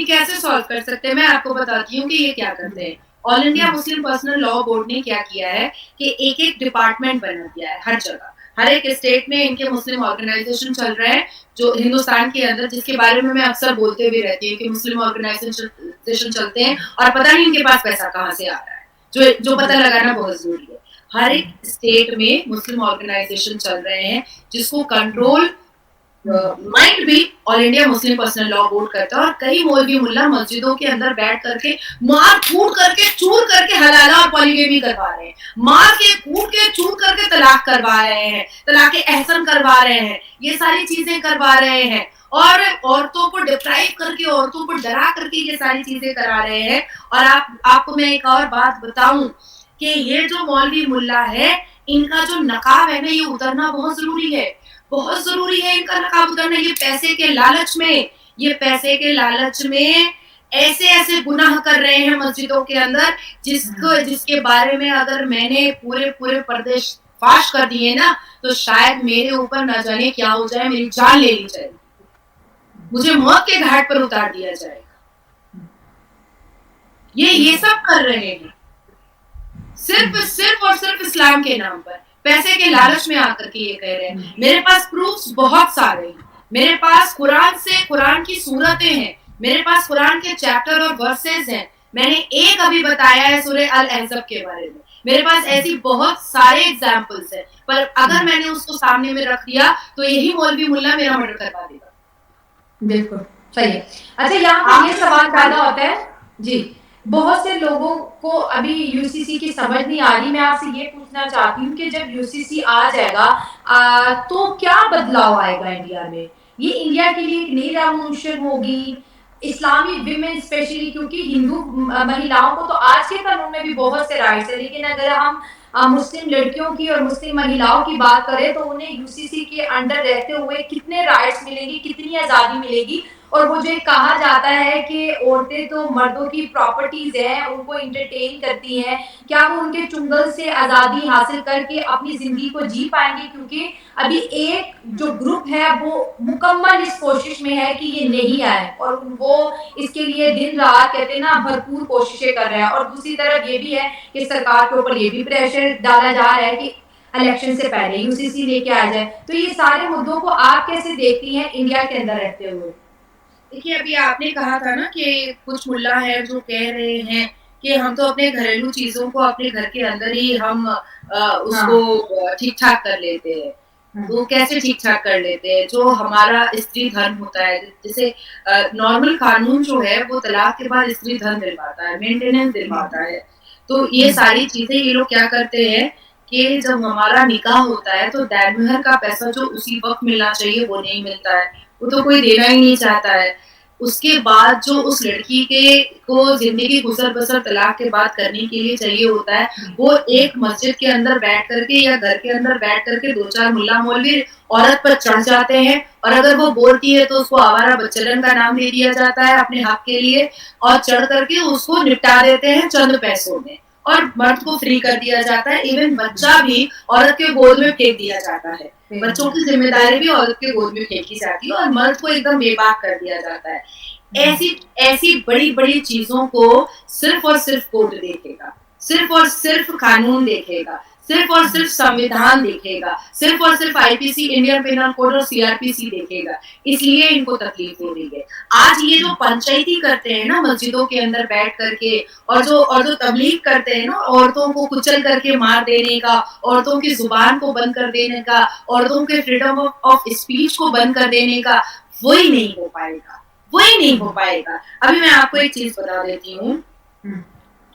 कैसे सॉल्व कर सकते हैं? मैं आपको बताती हूँ कि ये क्या करते हैं। All India Muslim personal law board ने क्या किया है कि एक एक डिपार्टमेंट बना दिया है हर जगह, हर एक स्टेट में इनके मुस्लिम ऑर्गेनाइजेशन चल रहे हैं जो हिंदुस्तान के अंदर, जिसके बारे में मैं अक्सर बोलते हुए रहती हूँ कि मुस्लिम ऑर्गेनाइजेशन चलते हैं और पता नहीं इनके पास पैसा कहाँ से आ रहा है, जो पता लगाना बहुत जरूरी है। हर एक स्टेट में मुस्लिम ऑर्गेनाइजेशन चल रहे हैं जिसको कंट्रोल माइंड भी all India Muslim personal law board करता है, और कई मौलवी मुल्ला मस्जिदों के अंदर बैठ करके मार कूट करके चूर करके हलाला और पॉलीगेमी करवा रहे हैं, मार के कूट के चूर करके तलाक करवा रहे हैं, तलाक एहसन करवा रहे हैं, ये सारी चीजें करवा रहे हैं, और औरतों को डिप्राइव करके, औरतों को डरा करके ये सारी चीजें करा रहे हैं। और आपको मैं एक और बात बताऊं कि ये जो मौलवी मुल्ला है, इनका जो नकाब है ना, ये उतरना बहुत जरूरी है, बहुत जरूरी है इनका नकाब उतारना। ये पैसे के लालच में ऐसे ऐसे गुनाह कर रहे हैं मस्जिदों के अंदर, जिसके बारे में अगर मैंने पूरे प्रदेश फाश कर दिए ना, तो शायद मेरे ऊपर न जाने क्या हो जाए, मेरी जान ले ली जाएगी, मुझे मौत के घाट पर उतार दिया जाएगा। ये सब कर रहे हैं सिर्फ और सिर्फ इस्लाम के नाम पर, पैसे के लालच में आकर के ये कह रहे हैं। मेरे पास प्रूफ्स बहुत सारे हैं, मेरे पास कुरान की सूरतें हैं, मेरे पास कुरान के चैप्टर और वर्सेस हैं। मैंने एक अभी बताया है सूरह अल अहज़ाब के बारे में, मेरे पास ऐसी बहुत सारे एग्जाम्पल्स हैं, पर अगर मैंने उसको सामने में रख दिया तो यही मौलवी मुल्ला मेरा मर्डर करवा देगा। बिल्कुल सही है। अच्छा, यहाँ पर ये सवाल पैदा होता है जी, बहुत से लोगों को अभी यूसीसी की समझ नहीं आ रही। मैं आपसे ये पूछना चाहती हूँ कि जब यूसीसी आ जाएगा तो क्या बदलाव आएगा इंडिया में? ये इंडिया के लिए एक नई रेवोल्यूशन होगी, इस्लामी विमेन स्पेशली, क्योंकि हिंदू महिलाओं को तो आज के कानून में भी बहुत से राइट्स है, लेकिन अगर हम मुस्लिम लड़कियों की और मुस्लिम महिलाओं की बात करें तो उन्हें यूसीसी के अंडर रहते हुए कितने राइट्स मिलेंगी, कितनी आज़ादी मिलेगी। और वो जो कहा जाता है कि औरतें तो मर्दों की प्रॉपर्टीज हैं, उनको इंटरटेन करती हैं, क्या वो उनके चुंगल से आज़ादी हासिल करके अपनी ज़िंदगी को जी पाएंगे? क्योंकि अभी एक जो ग्रुप है वो मुकम्मल इस कोशिश में है कि ये नहीं आए, और वो इसके लिए दिन रात कहते हैं ना भरपूर कोशिशें कर रहे हैं। और दूसरी तरफ ये भी है कि सरकार के ऊपर ये भी प्रेशर डाला जा रहा है कि इलेक्शन से पहले यूसीसी लेके आ जाए। तो ये सारे मुद्दों को आप कैसे देखती हैं इंडिया के अंदर रहते हुए? देखिए, अभी आपने कहा था ना कि कुछ मुल्ला है जो कह रहे हैं कि हम तो अपने घरेलू चीजों को अपने घर के अंदर ही हम उसको ठीक ठाक कर लेते हैं। तो कैसे ठीक ठाक कर लेते हैं? जो हमारा स्त्री धर्म होता है, जैसे नॉर्मल कानून जो है वो तलाक के बाद स्त्री धर्म दिलवाता है, मेंटेनेंस दिलवाता है। तो ये सारी चीजें ये लोग क्या करते हैं कि जब हमारा निकाह होता है तो दैर महर का पैसा जो उसी वक्त मिलना चाहिए वो नहीं मिलता है, वो तो कोई देना ही नहीं चाहता है। उसके बाद जो उस लड़की को जिंदगी गुजर बसर तलाक के बाद करने के लिए चाहिए होता है, वो एक मस्जिद के अंदर बैठ करके या घर के अंदर बैठ करके 2-4 मुल्ला मौलवी औरत पर चढ़ जाते हैं, और अगर वो बोलती है तो उसको आवारा बच्चलन का नाम दे दिया जाता है अपने हक के लिए, और चढ़ करके उसको निपटा देते हैं चंद पैसों में, और मर्द को फ्री कर दिया जाता है। इवन बच्चा भी औरत के गोद में फेंक दिया जाता है, बच्चों की जिम्मेदारी भी औरत के गोद में फेंकी जाती है, और मर्द को एकदम बेबाक कर दिया जाता है। ऐसी ऐसी बड़ी बड़ी चीजों को सिर्फ और सिर्फ कोर्ट देखेगा, सिर्फ और सिर्फ कानून देखेगा, सिर्फ और सिर्फ संविधान देखेगा, सिर्फ और सिर्फ आईपीसी, इंडियन पेनल कोड और सीआरपीसी देखेगा। इसलिए इनको तकलीफ हो रही है। आज ये जो पंचायती करते हैं ना मस्जिदों के अंदर बैठ करके, और जो तबलीग करते हैं ना, औरतों को कुचल करके मार देने का, औरतों की जुबान को बंद कर देने का, औरतों के फ्रीडम ऑफ स्पीच को बंद कर देने का, वही नहीं हो पाएगा, वही नहीं हो पाएगा। अभी मैं आपको एक चीज बता देती हूँ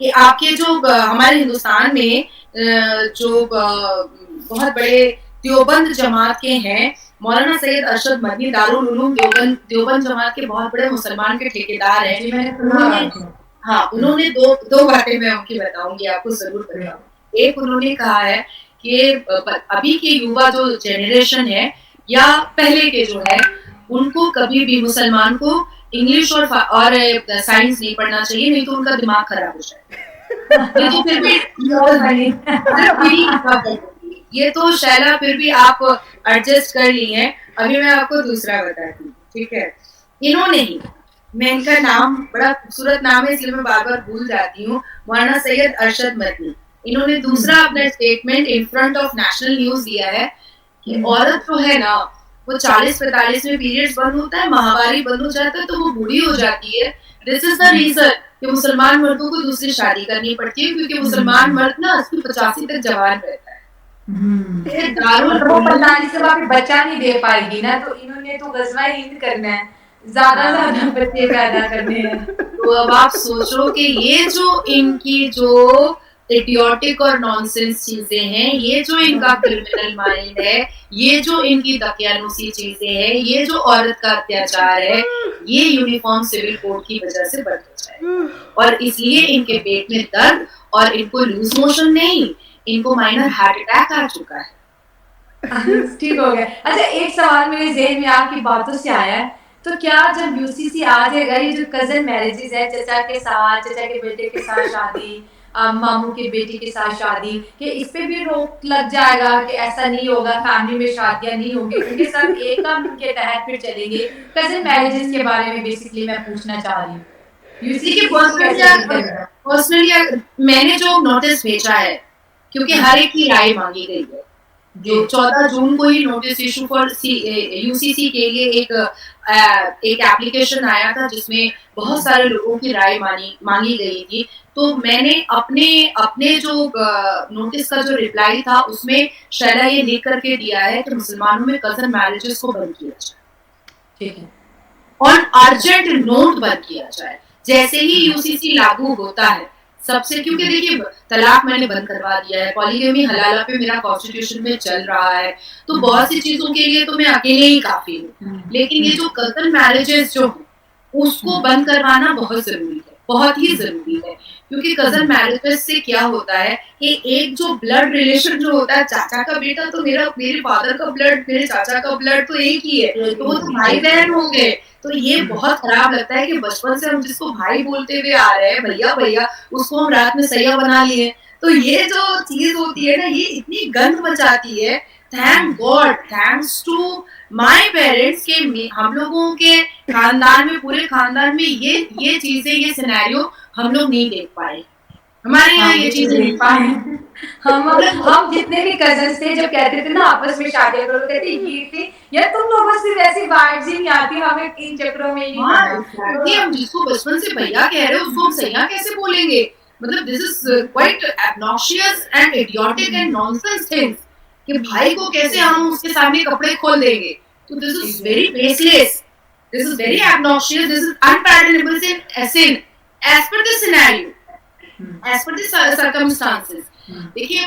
कि आपके जो हमारे हिंदुस्तान में जो बहुत बड़े देवबंद जमात के हैं, मौलाना सैयद अरशद मदनी दारुल उलूम देवबंद जमात के बहुत बड़े मुसलमान के ठेकेदार हैं। उन्होंने दो बातें मैं उनकी बताऊंगी, आपको जरूर बताऊंगी। एक, उन्होंने कहा है कि अभी के युवा जो जेनरेशन है या पहले के जो है, उनको कभी भी मुसलमान को इंग्लिश और साइंस नहीं पढ़ना चाहिए, नहीं तो उनका दिमाग खराब हो जाएगा। ये तो फिर भी ये तो शैला फिर भी आप एडजस्ट कर ली हैं। अभी मैं आपको दूसरा बताती हूँ, ठीक है। इन्होंने ही, मैं इनका नाम बड़ा खूबसूरत नाम है इसलिए मैं बार बार भूल जाती हूँ, मौलाना सैयद अरशद मदनी। इन्होंने दूसरा अपना statement in front of national news दिया है कि औरत जो है ना, वो 40-45 में पीरियड्स बंद होता है, माहवारी बंद हो जाता है तो वो बूढ़ी हो जाती है। दिस इज द रीजन कि मुसलमान मर्दों को दूसरी शादी करनी पड़ती है, क्योंकि मुसलमान मर्द ना 80-85 तक जवान रहता है। वो 45 से वापस बच्चा नहीं दे पाएगी ना, तो इन्होंने तो गज़वा हिंद करना है, ज्यादा बच्चे पैदा करने हैं। तो अब आप सोचो कि ये जो इनकी जो इडियोटिक और नॉनसेंस चीजें हैं, ये जो इनका क्रिमिनल माइंड है, ये जो इनकी दकियानुसी चीजें हैं, ये जो औरत का अत्याचार है, ये यूनिफॉर्म सिविल कोड की वजह से बंद हो जाए। और इसलिए इनके पेट में दर्द, और इनको लूज मोशन नहीं, इनको माइनर हार्ट अटैक आ चुका है। ठीक हो गया। अच्छा, एक सवाल मेरे ज़हन में आपकी बातों से आया है, तो क्या जब यूसीसी आ जाएगा, ये जो कजन मैरिजेस है, चचा के साथ, चचा के बेटे के साथ शादी, मामू के बेटी के साथ शादी, कि इस पे भी रोक लग जाएगा कि ऐसा नहीं होगा, फैमिली में शादियां नहीं होंगी, क्योंकि सब एक कानून के तहत फिर चलेंगे। कजन मैरिजेस के बारे में बेसिकली मैं पूछना चाह रही हूँ। यूसीसी के पर्सनली मैंने जो नोटिस भेजा है, क्योंकि हर एक की राय मांगी गई है, जो 14 जून को ही नोटिस इशू फॉर यूसीसी के लिए एक एप्लीकेशन आया था जिसमें बहुत सारे लोगों की राय मांगी गई थी। तो मैंने अपने जो नोटिस का जो रिप्लाई था उसमें शैला ये लिख करके दिया है कि मुसलमानों में कजन मैरिजेस को बंद किया जाए, ठीक है, और अर्जेंट नोट बंद किया जाए जैसे ही यूसीसी लागू होता है सबसे। क्योंकि देखिए, तलाक मैंने बंद करवा दिया है, पॉलीगैमी हलाला पे मेरा कॉन्स्टिट्यूशन में चल रहा है, तो बहुत सी चीजों के लिए तो मैं अकेले ही काफी हूँ। लेकिन ये जो कजन मैरिजेस जो उसको बंद करवाना बहुत जरूरी है, बहुत ही जरूरी है। क्योंकि कजन मैरिजेस से क्या होता है कि एक जो ब्लड रिलेशन जो होता है, चाचा का बेटा तो मेरे फादर का ब्लड, मेरे चाचा का ब्लड तो एक ही है, तो वो तो भाई बहन हो गए। तो ये बहुत खराब लगता है कि बचपन से हम जिसको भाई बोलते हुए आ रहे हैं, भैया भैया, उसको हम रात में सैया बना लिए। तो ये जो चीज होती है ना, ये इतनी गंद मचाती है। Thank God, thanks to my parents के हम लोगों के खानदान में, पूरे खानदान में ये चीजें, ये सिनेरियो हम लोग नहीं देख पाए। हमारे यहाँ ये चीजें नहीं पाए। हम जितने भी कजन्स थे, जब कहते थे ना आपस में शादियां करो, कहते ये थे यार, तुम लोगों से वैसी वाइब्स ही नहीं आती, हमें इन चक्रों में ही। हम जिसको बचपन से भैया कह रहे हैं उसको हम सैया कैसे बोलेंगे? मतलब this is quite obnoxious and idiotic and nonsense things कि भाई को कैसे हम उसके सामने कपड़े खोल देंगे। तो this is very baseless, this is very obnoxious, this is unpardonable sin as per the scenario, as per the circumstances। देखिए,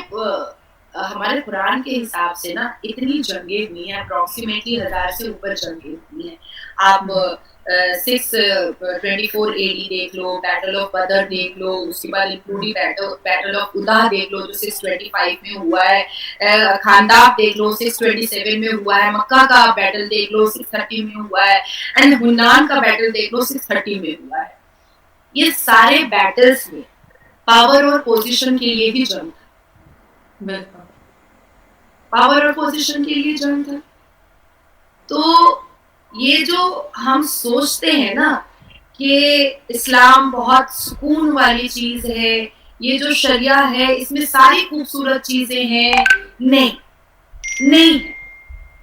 हमारे कुरान के हिसाब से ना इतनी जंगें हुई हैं, अप्रोक्सीमेटली 1000 से ऊपर जंगें हुई हैं। आप 624 AD देख लो, बैटल ऑफ बदर देख लो, उसके बाद इंक्लूडिंग बैटल ऑफ उदा देख लो जो 625 में हुआ है, खांदाब देख लो 627 में हुआ है, मक्का का बैटल देख लो 630 में हुआ है, एंड हुन्नान का बैटल देख लो 630 में हुआ है। ये सारे बैटल्स में पावर और पोजीशन के लिए ही जंग था, पावर और पोजीशन के लिए जंग था। तो ये जो हम सोचते हैं ना कि इस्लाम बहुत सुकून वाली चीज है, ये जो शरिया है इसमें सारी खूबसूरत चीजें हैं, नहीं, नहीं।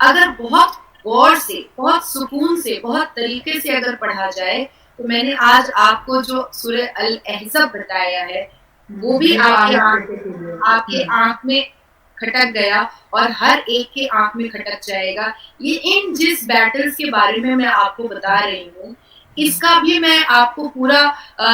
अगर बहुत गौर से, बहुत सुकून से, बहुत तरीके से अगर पढ़ा जाए, तो मैंने आज आपको जो सूरह अल अहज़ब बताया है वो भी आपके आंख में खटक गया और हर एक के आंख में खटक जाएगा। ये इन जिस बैटल्स के बारे में मैं आपको बता रही हूँ, इसका भी मैं आपको पूरा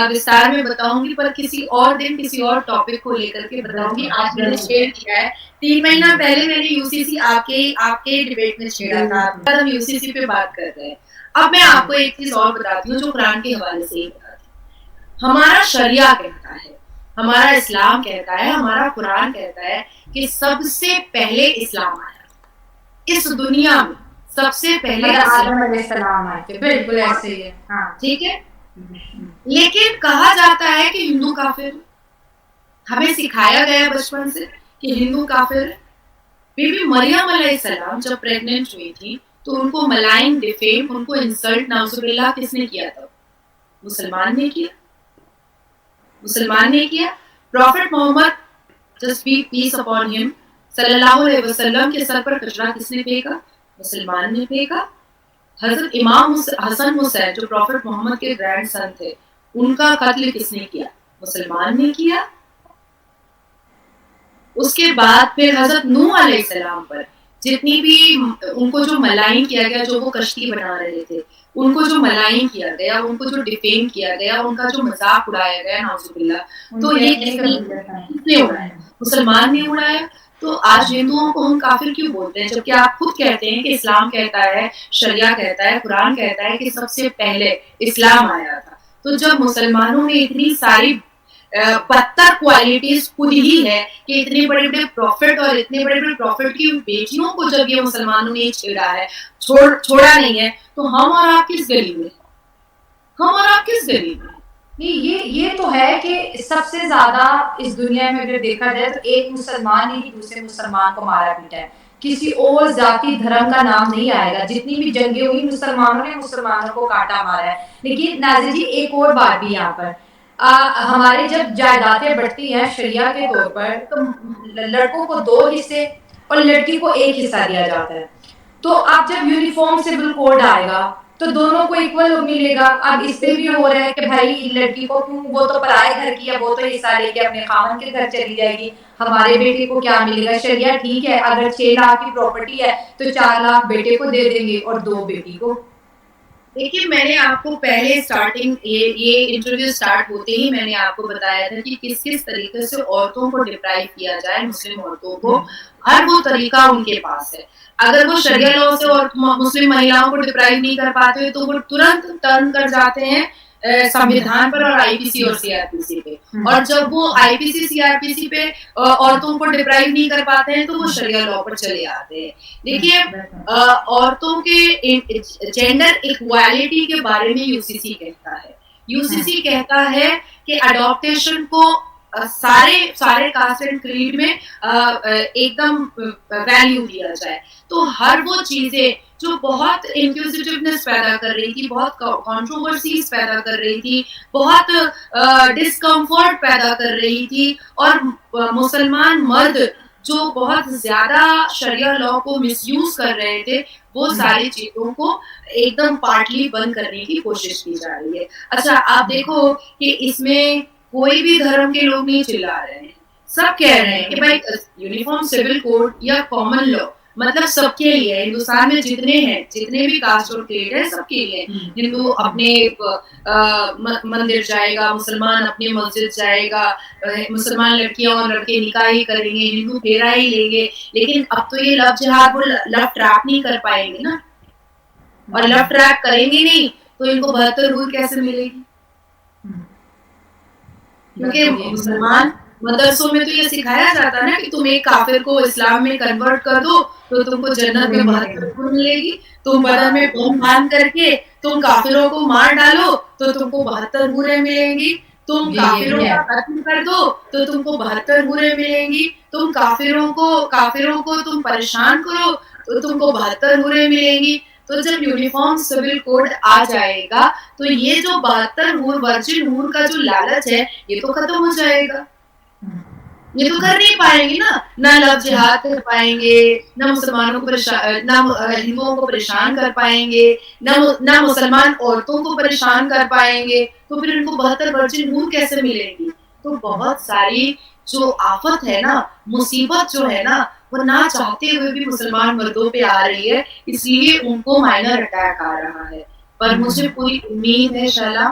विस्तार में बताऊंगी, पर किसी और दिन किसी और टॉपिक को लेकर के बताऊंगी। आज मैंने शेयर किया है, 3 महीना पहले मैंने यूसीसी आपके डिबेट में छेड़ा था, अब हम यूसीसी पे बात कर रहे हैं। अब मैं आपको एक चीज और बताती हूँ जो कुरान के हवाले से ही बताती हूँ। हमारा शरिया कहता है, हमारा इस्लाम कहता है, हमारा कुरान कहता है कि सबसे पहले इस्लाम आया इस दुनिया में, सबसे पहले आदम अलैहिस्सलाम आए थे, बिल्कुल ऐसे ही है। हाँ, ठीक है। लेकिन कहा जाता है कि हिंदू काफिर, हमें सिखाया गया बचपन से कि हिंदू काफिर। बीबी मरियम अलैहिस्सलाम जब प्रेग्नेंट हुई थी तो उनको मलाइन, डिफेम, उनको इंसल्ट नाउजुबिल्लाह किसने किया था? मुसलमान ने किया, मुसलमान ने किया। Prophet Muhammad, just be peace upon him, सल्लल्लाहु अलैहि वसल्लम के सर पर कचरा किसने फेंका? मुसलमान ने फेंका। हजरत इमाम हसन हुसैन जो प्रॉफिट मोहम्मद के ग्रैंडसन थे, उनका कत्ल किसने किया? मुसलमान ने किया। उसके बाद फिर हजरत नूह अलैहिस्सलाम पर जितनी भी उनको जो मलाइन किया गया, जो वो कश्ती बना रहे थे, उनको जो मलाइन किया गया, उनको जो डिफेम किया गया, उनका जो मजाक उड़ाया गया नाउजुबिल्लाह, तो ये किसने उड़ाया? मुसलमान ने उड़ाया। तो आज हिंदुओं को हम काफिर क्यों बोलते हैं, जबकि आप खुद कहते हैं कि इस्लाम कहता है, शरिया कहता है, कुरान कहता है कि सबसे पहले इस्लाम आया था। तो जब मुसलमानों में इतनी सारी बदतर क्वालिटीज खुद ही है कि इतने बड़े बड़े प्रॉफिट और इतने बड़े बड़े प्रॉफिट की बेटियों को जब ये मुसलमानों ने छेड़ा है, छोड़ा नहीं है, तो हम और आप किस गली में, हम और आप किस गली में? नहीं, ये तो है कि सबसे ज्यादा इस दुनिया में अगर देखा जाए तो एक मुसलमान ही दूसरे मुसलमान को मारा पीटा है, किसी और जाति धर्म का नाम नहीं आएगा। जितनी भी जंगें हुई, मुसलमानों ने मुसलमानों को काटा मारा है। लेकिन नाज़िर जी, एक और बात भी यहाँ पर, हमारे जब जायदादें बढ़ती हैं शरिया के तौर पर, तो लड़कों को 2 हिस्से और लड़की को 1 हिस्सा दिया जाता है। तो अब जब यूनिफॉर्म सिविल कोड आएगा तो दोनों को इक्वल मिलेगा। अब इस पे भी हो रहा है कि भाई लड़की को क्यों, वो तो पराए घर की है, वो तो हिस्सा लेके अपने खावन के घर चली जाएगी, हमारे बेटे को क्या मिलेगा? शरिया ठीक है, अगर 6 लाख की प्रॉपर्टी है तो 4 लाख बेटे को दे देंगे और 2 बेटी को। देखिए, मैंने आपको पहले स्टार्टिंग ये इंटरव्यू स्टार्ट होते ही मैंने आपको बताया था कि किस किस तरीके से औरतों को डिप्राइव किया जाए, मुस्लिम औरतों को, हर वो तरीका उनके पास है। अगर वो शरिया लॉ से और मुस्लिम महिलाओं को डिप्राइव नहीं कर पाते तो वो तुरंत टर्न कर जाते हैं संविधान पर और आईपीसी और सीआरपीसी पे, और जब वो आईपीसी सीआरपीसी पे औरतों को डिप्राइव नहीं कर पाते हैं तो वो शरिया लॉ पर चले आते हैं। देखिए, औरतों के जेंडर इक्वालिटी के बारे में यूसीसी कहता है, यूसीसी कहता है कि अडॉप्टेशन को सारे कास्ट एंड क्रीड में एकदम वैल्यू दिया जाए। तो हर वो चीजें जो बहुत इंक्लूसिवनेस पैदा कर रही थी, बहुत कंट्रोवर्सीज पैदा कर रही थी, बहुत डिस्कम्फर्ट पैदा कर रही थी, और मुसलमान मर्द जो बहुत ज्यादा शरिया लॉ को मिसयूज कर रहे थे, वो सारी चीजों को एकदम पार्टली बंद करने की कोशिश की जा रही है। अच्छा, आप देखो कि इसमें कोई भी धर्म के लोग नहीं चिल्ला रहे हैं, सब कह रहे हैं कि भाई यूनिफॉर्म सिविल कोड या कॉमन लॉ मतलब सबके लिए, हिंदुस्तान में जितने हैं, जितने भी कास्ट और क्रीड है, सबके लिए। हिंदू अपने मंदिर जाएगा, मुसलमान अपने मस्जिद जाएगा, मुसलमान लड़कियां और लड़के निकाह ही करेंगे, हिंदू फेरा ही लेंगे। लेकिन अब तो ये लव जिहाद वो लव ट्रैप नहीं कर पाएंगे ना, और लव ट्रैप करेंगे नहीं तो इनको 72 रूल कैसे मिलेगी? क्योंकि मुसलमान मदरसों में तो ये सिखाया जाता है ना कि तुम एक काफिर को इस्लाम में कन्वर्ट कर दो तो तुमको जन्नत में 72 रूल मिलेगी। तुम बदन में बम बांध करके तुम काफिरों को मार डालो तो तुमको 72 बुरे मिलेंगी। तुम काफिरों का कत्ल कर दो तो तुमको 72 बुरे मिलेंगी। तुम काफिरों को तुम परेशान करो तो तुमको 72 बुरे मिलेंगी। तो जब यूनिफॉर्म सिविल कोड आ जाएगा तो ये जो 72 हूर वर्जिन हूर का जो लालच है ये तो खत्म हो जाएगा। ये तो कर नहीं पाएंगे ना लव जिहाद कर पाएंगे, ना मुसलमानों को ना हिंदुओं को परेशान कर पाएंगे, ना मुसलमान औरतों को परेशान कर पाएंगे, तो फिर इनको 72 वर्जिन हूर कैसे मिलेंगी? तो बहुत सारी जो आफत है ना, मुसीबत जो है ना, वो ना चाहते हुए भी मुसलमान मर्दों पे आ रही है, इसलिए उनको माइनर अटैक आ रहा है। पर मुझे पूरी उम्मीद है शाला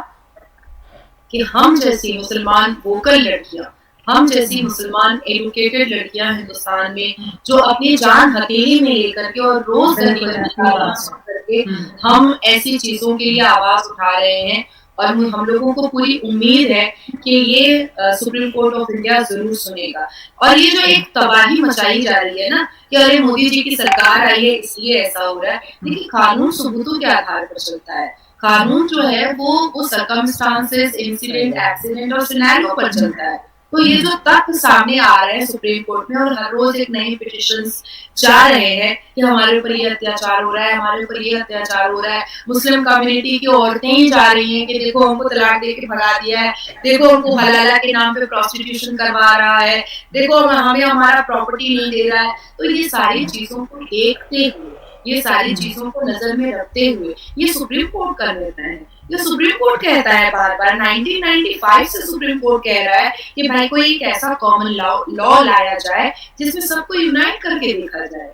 कि हम जैसी मुसलमान वोकल लड़कियां, हम जैसी मुसलमान एजुकेटेड लड़कियां हिंदुस्तान में जो अपनी जान हथेली में लेकर के और रोज करके हम ऐसी चीजों के लिए आवाज उठा रहे हैं, और हम लोगों को पूरी उम्मीद है कि ये सुप्रीम कोर्ट ऑफ इंडिया जरूर सुनेगा। और ये जो एक तबाही मचाई जा रही है ना कि अरे मोदी जी की सरकार आई है इसलिए ऐसा हो रहा है, देखिए कानून सबूतों के आधार पर चलता है। कानून जो है वो सर्कमस्टांसेस, इंसिडेंट, एक्सीडेंट और सिनेरियो पर चलता है। तो ये जो तथ्य सामने आ रहे हैं सुप्रीम कोर्ट में, और हर रोज एक नई पिटिशंस जा रहे हैं कि हमारे ऊपर ये अत्याचार हो रहा है, हमारे ऊपर ये अत्याचार हो रहा है, मुस्लिम कम्युनिटी की औरतें ही जा रही हैं कि देखो हमको तलाक दे के भगा दिया है, देखो हमको हलाला के नाम पे प्रोस्टिट्यूशन करवा रहा है, देखो हमें हमारा प्रॉपर्टी नहीं दे रहा है। तो ये सारी चीजों को देखते हुए, ये सारी चीजों को नजर में रखते हुए ये सुप्रीम कोर्ट कर लेता है। ये सुप्रीम कोर्ट कहता है बार बार, 1995 से सुप्रीम कोर्ट कह रहा है कि भाई कोई एक ऐसा कॉमन लॉ लाया जाए जिसमें सबको यूनाइट करके देखा जाए।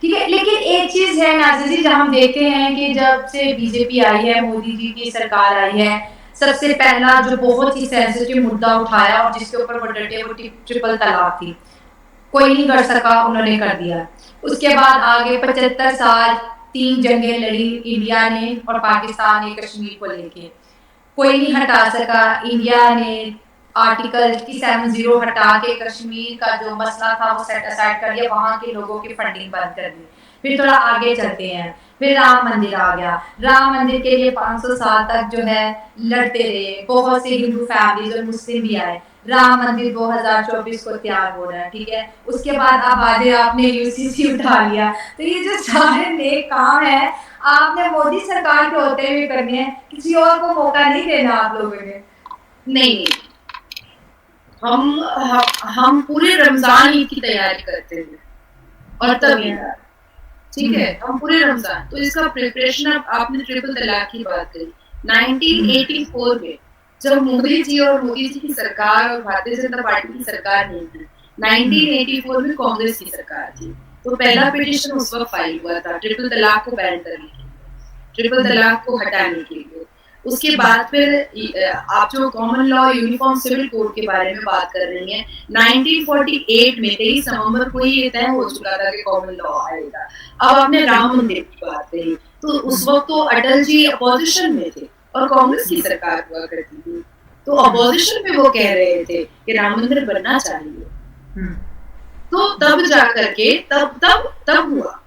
ठीक है, लेकिन एक चीज है नाज़िर जी, जब हम देखते हैं कि जब से बीजेपी आई है, मोदी जी की सरकार आई है, सबसे पहला जो बहुत ही सेंसिटिव मुद्दा उठाया और जिसके ऊपर वो डटे वो ट्रिपल तलाक थी। कोई नहीं कर सका, उन्होंने कर दिया। उसके बाद आगे 75 साल 3 जंगें लड़ी इंडिया ने और पाकिस्तान ने कश्मीर को लेके, कोई नहीं हटा सका। इंडिया ने आर्टिकल 70 हटा के कश्मीर का जो मसला था वो सेट असाइड कर दिया, वहां के लोगों की फंडिंग बंद कर दी। फिर थोड़ा आगे चलते हैं, फिर राम मंदिर आ गया। राम मंदिर के लिए 500 साल तक जो है लड़ते रहे, बहुत से हिंदू फैमिलीज और मुस्लिम भी आए। राम मंदिर 2024 को तैयार हो रहा है, ठीक है। उसके बाद अब आज आपने यूसीसी उठा लिया। तो ये जो सारे नेक काम है आपने मोदी सरकार के होते हुए करने हैं, किसी और को मौका नहीं देना आप लोगों ने। नहीं, हम पूरे रमजान ईद की तैयारी करते हैं और तब ठीक है, हम पूरे रमजान, तो इसका प्रिपरेशन आपने ट्रिपल तलाक की बात करी। 1984 में जब मोदी जी और मोदी जी की सरकार और भारतीय जनता पार्टी की सरकार नहीं थी, 1984 में कांग्रेस की सरकार थी, तो पहला पिटीशन उस वक्त फाइल हुआ था ट्रिपल तलाक को बैन करने के लिए, ट्रिपल तलाक को हटाने के लिए। उसके बाद फिर आप जो common law uniform civil code के बारे में बात कर रही हैं, 1948 में 23 नवंबर को ही ये तय हो चुका था कि कॉमन लॉ आएगा। अब आपने राम मंदिर की बात कही, तो उस वक्त तो अटल जी अपोजिशन में थे और कांग्रेस की सरकार हुआ करती थी, तो अपोजिशन में वो कह रहे थे कि राम मंदिर बनना चाहिए। तो तब जा करके तब हुआ,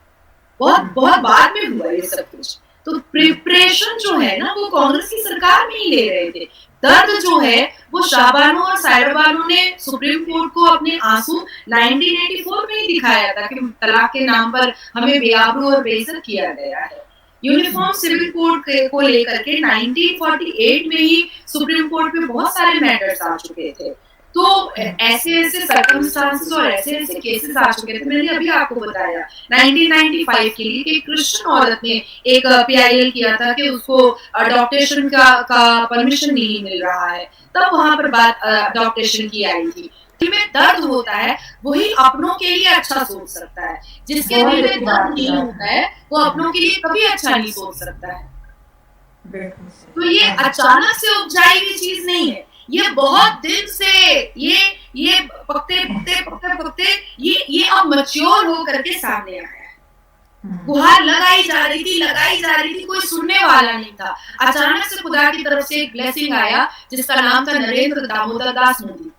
बहुत बाद में हुआ ये सब कुछ। तो प्रिपरेशन जो है ना वो कांग्रेस की सरकार में ही ले रहे थे। दर्द जो है वो शाहबानो और साहिरा बानो ने सुप्रीम कोर्ट को अपने आंसू 1984 में ही दिखाया था कि तलाक के नाम पर हमें बेआबरू और बेइज्जत किया गया है। यूनिफॉर्म सिविल कोड को लेकर के 1948 में ही सुप्रीम कोर्ट में बहुत सारे मैटर्स आ चुके थे। तो ऐसे सर्कमस्टांसेस और ऐसे केसेस आ चुके थे। मैंने अभी आपको बताया 1995 के लिए कि क्रिश्चियन औरत ने एक PIL किया था कि उसको अडॉप्टेशन का परमिशन नहीं मिल रहा है, तब वहां पर बात अडॉप्टेशन की आई थी। जिसमें दर्द होता है वही अपनों के लिए अच्छा सोच सकता है, जिसके दिल में दर्द नहीं होता है वो अपनों के लिए कभी अच्छा नहीं सोच सकता है। तो ये अचानक से उपजाई हुई चीज नहीं है, ये बहुत दिन से ये पकते ये अब मैच्योर हो करके सामने आया है। गुहार लगाई जा रही थी, कोई सुनने वाला नहीं था। अचानक से खुदा की तरफ से एक ब्लेसिंग आया जिसका नाम था नरेंद्र दामोदर दास मोदी,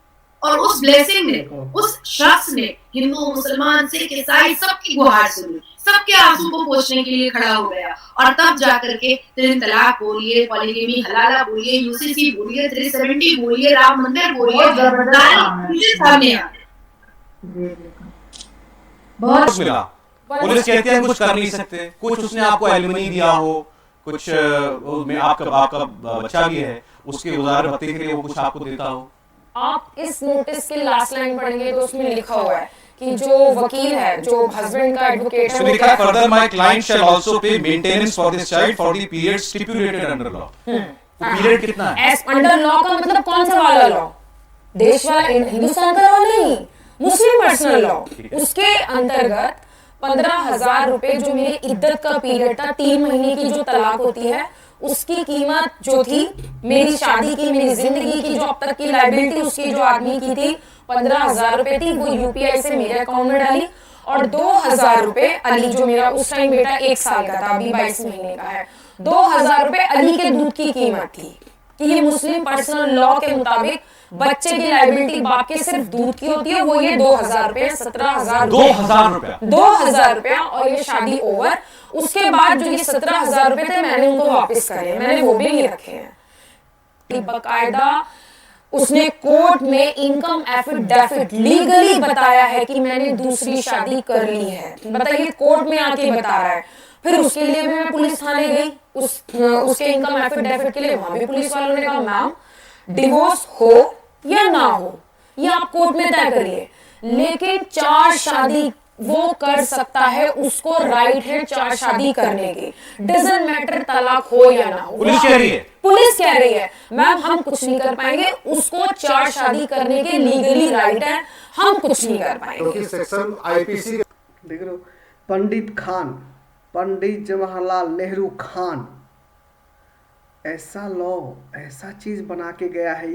और उस ब्लेसिंग ने, उस शख्स ने हिंदू, मुसलमान, सिख, ईसाई सबकी गुहार सुनी, सबके आंसू को पोंछने के लिए खड़ा हो गया। और तब जाकर के तीन तलाक बोलिए, पॉलीगेमी हलाला बोलिए, UCC बोलिए, 370 बोलिए, राम मंदिर बोलिए, सामने आ बहुत मिला। पुलिस कहते हैं कुछ कर नहीं सकते, कुछ उसने आपको एलिमनी दिया हो, कुछ आपका बच्चा भी है, उसके गुजारे भत्ते के लिए वो कुछ आपको देता हो। आप इस नोटिस के लास्ट लाइन पढ़ेंगे तो उसमें लिखा हुआ है कि जो वकील है, जो हस्बैंड का एडवोकेट है, उसमें लिखा है further my client shall also pay maintenance for this child for the period stipulated under law. Period कितना है? एज अंडर लॉ का मतलब कौन सा वाला लॉ? देश वाला, हिंदुस्तान का लॉ नहीं, मुस्लिम पर्सनल लॉ। उसके अंतर्गत 15,000 रुपए जो मेरी इद्दत का पीरियड था, 3 महीने की जो तलाक होती है, उसकी कीमत जो थी, मेरी शादी की, मेरी जिंदगी की जो अब तक की लायबिलिटी उसकी जो आदमी की थी 15,000 रुपए थी, वो यूपीआई से मेरे अकाउंट में डाली। और 2,000 रुपए अली, जो मेरा उस टाइम बेटा 1 साल का था, अभी 22 महीने का है, 2,000 रुपए अली के दूध की कीमत थी कि ये मुस्लिम पर्सनल लॉ के मुताबिक बच्चे की लायबिलिटी बाप के सिर्फ दूध की होती है, वो ये 2,000 रुपए, 17,000 2,000 रुपया, और ये शादी ओवर। उसके बाद जो ये 17,000 रुपए थे मैंने उनको वापस करे, मैंने वो भी नहीं रखे हैं। बकायदा उसने कोर्ट में इनकम एफिडेविट लीगली बताया है कि मैंने दूसरी शादी कर ली है। बताइए, कोर्ट में आके बता रहा है। फिर उसके लिए भी मैं पुलिस थाने गई, उसके इनकम एफिडेविट के लिए। वहां भी पुलिस वालों ने कहा मैम डिवोर्स हो या ना हो ये आप कोर्ट में तय करिए, लेकिन 4 शादी वो कर सकता है, उसको राइट है 4 शादी करने की, डजंट मैटर तलाक हो या ना हो। पुलिस कह रही है मैम हम कुछ नहीं कर पाएंगे, उसको 4 शादी करने के लीगली राइट है, हम कुछ नहीं कर पाएंगे। सेक्शन आईपीसी देख रहे हो, पंडित जवाहरलाल नेहरू खान ऐसा लॉ, ऐसा चीज बना के गया है।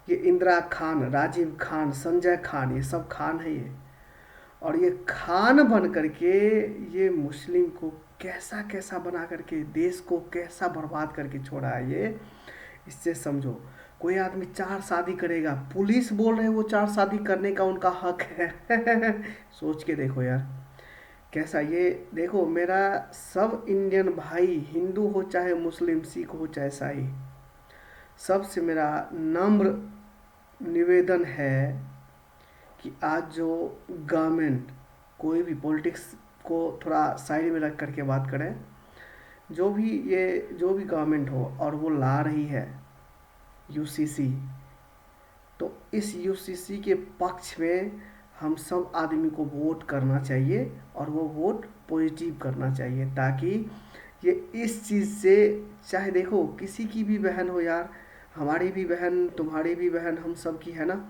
ये इंदिरा खान, राजीव खान, संजय खान, ये सब खान है ये। और ये खान बन करके ये मुस्लिम को कैसा कैसा बना करके, देश को कैसा बर्बाद करके छोड़ा है ये। इससे समझो, कोई आदमी 4 शादी करेगा, पुलिस बोल रहे हैं वो 4 शादी करने का उनका हक है। सोच के देखो यार कैसा ये। देखो, मेरा सब इंडियन भाई, हिंदू हो चाहे मुस्लिम, सिख हो चाहे ईसाई, सबसे मेरा नम्र निवेदन है कि आज जो गवर्नमेंट, कोई भी पॉलिटिक्स को थोड़ा साइड में रख करके बात करें, जो भी गवर्नमेंट हो और वो ला रही है यूसीसी, तो इस यूसीसी के पक्ष में हम सब आदमी को वोट करना चाहिए, और वो वोट पॉजिटिव करना चाहिए, ताकि ये इस चीज़ से, चाहे देखो किसी की भी बहन हो यार, हमारी भी बहन, तुम्हारी भी बहन, हम सब की है ना,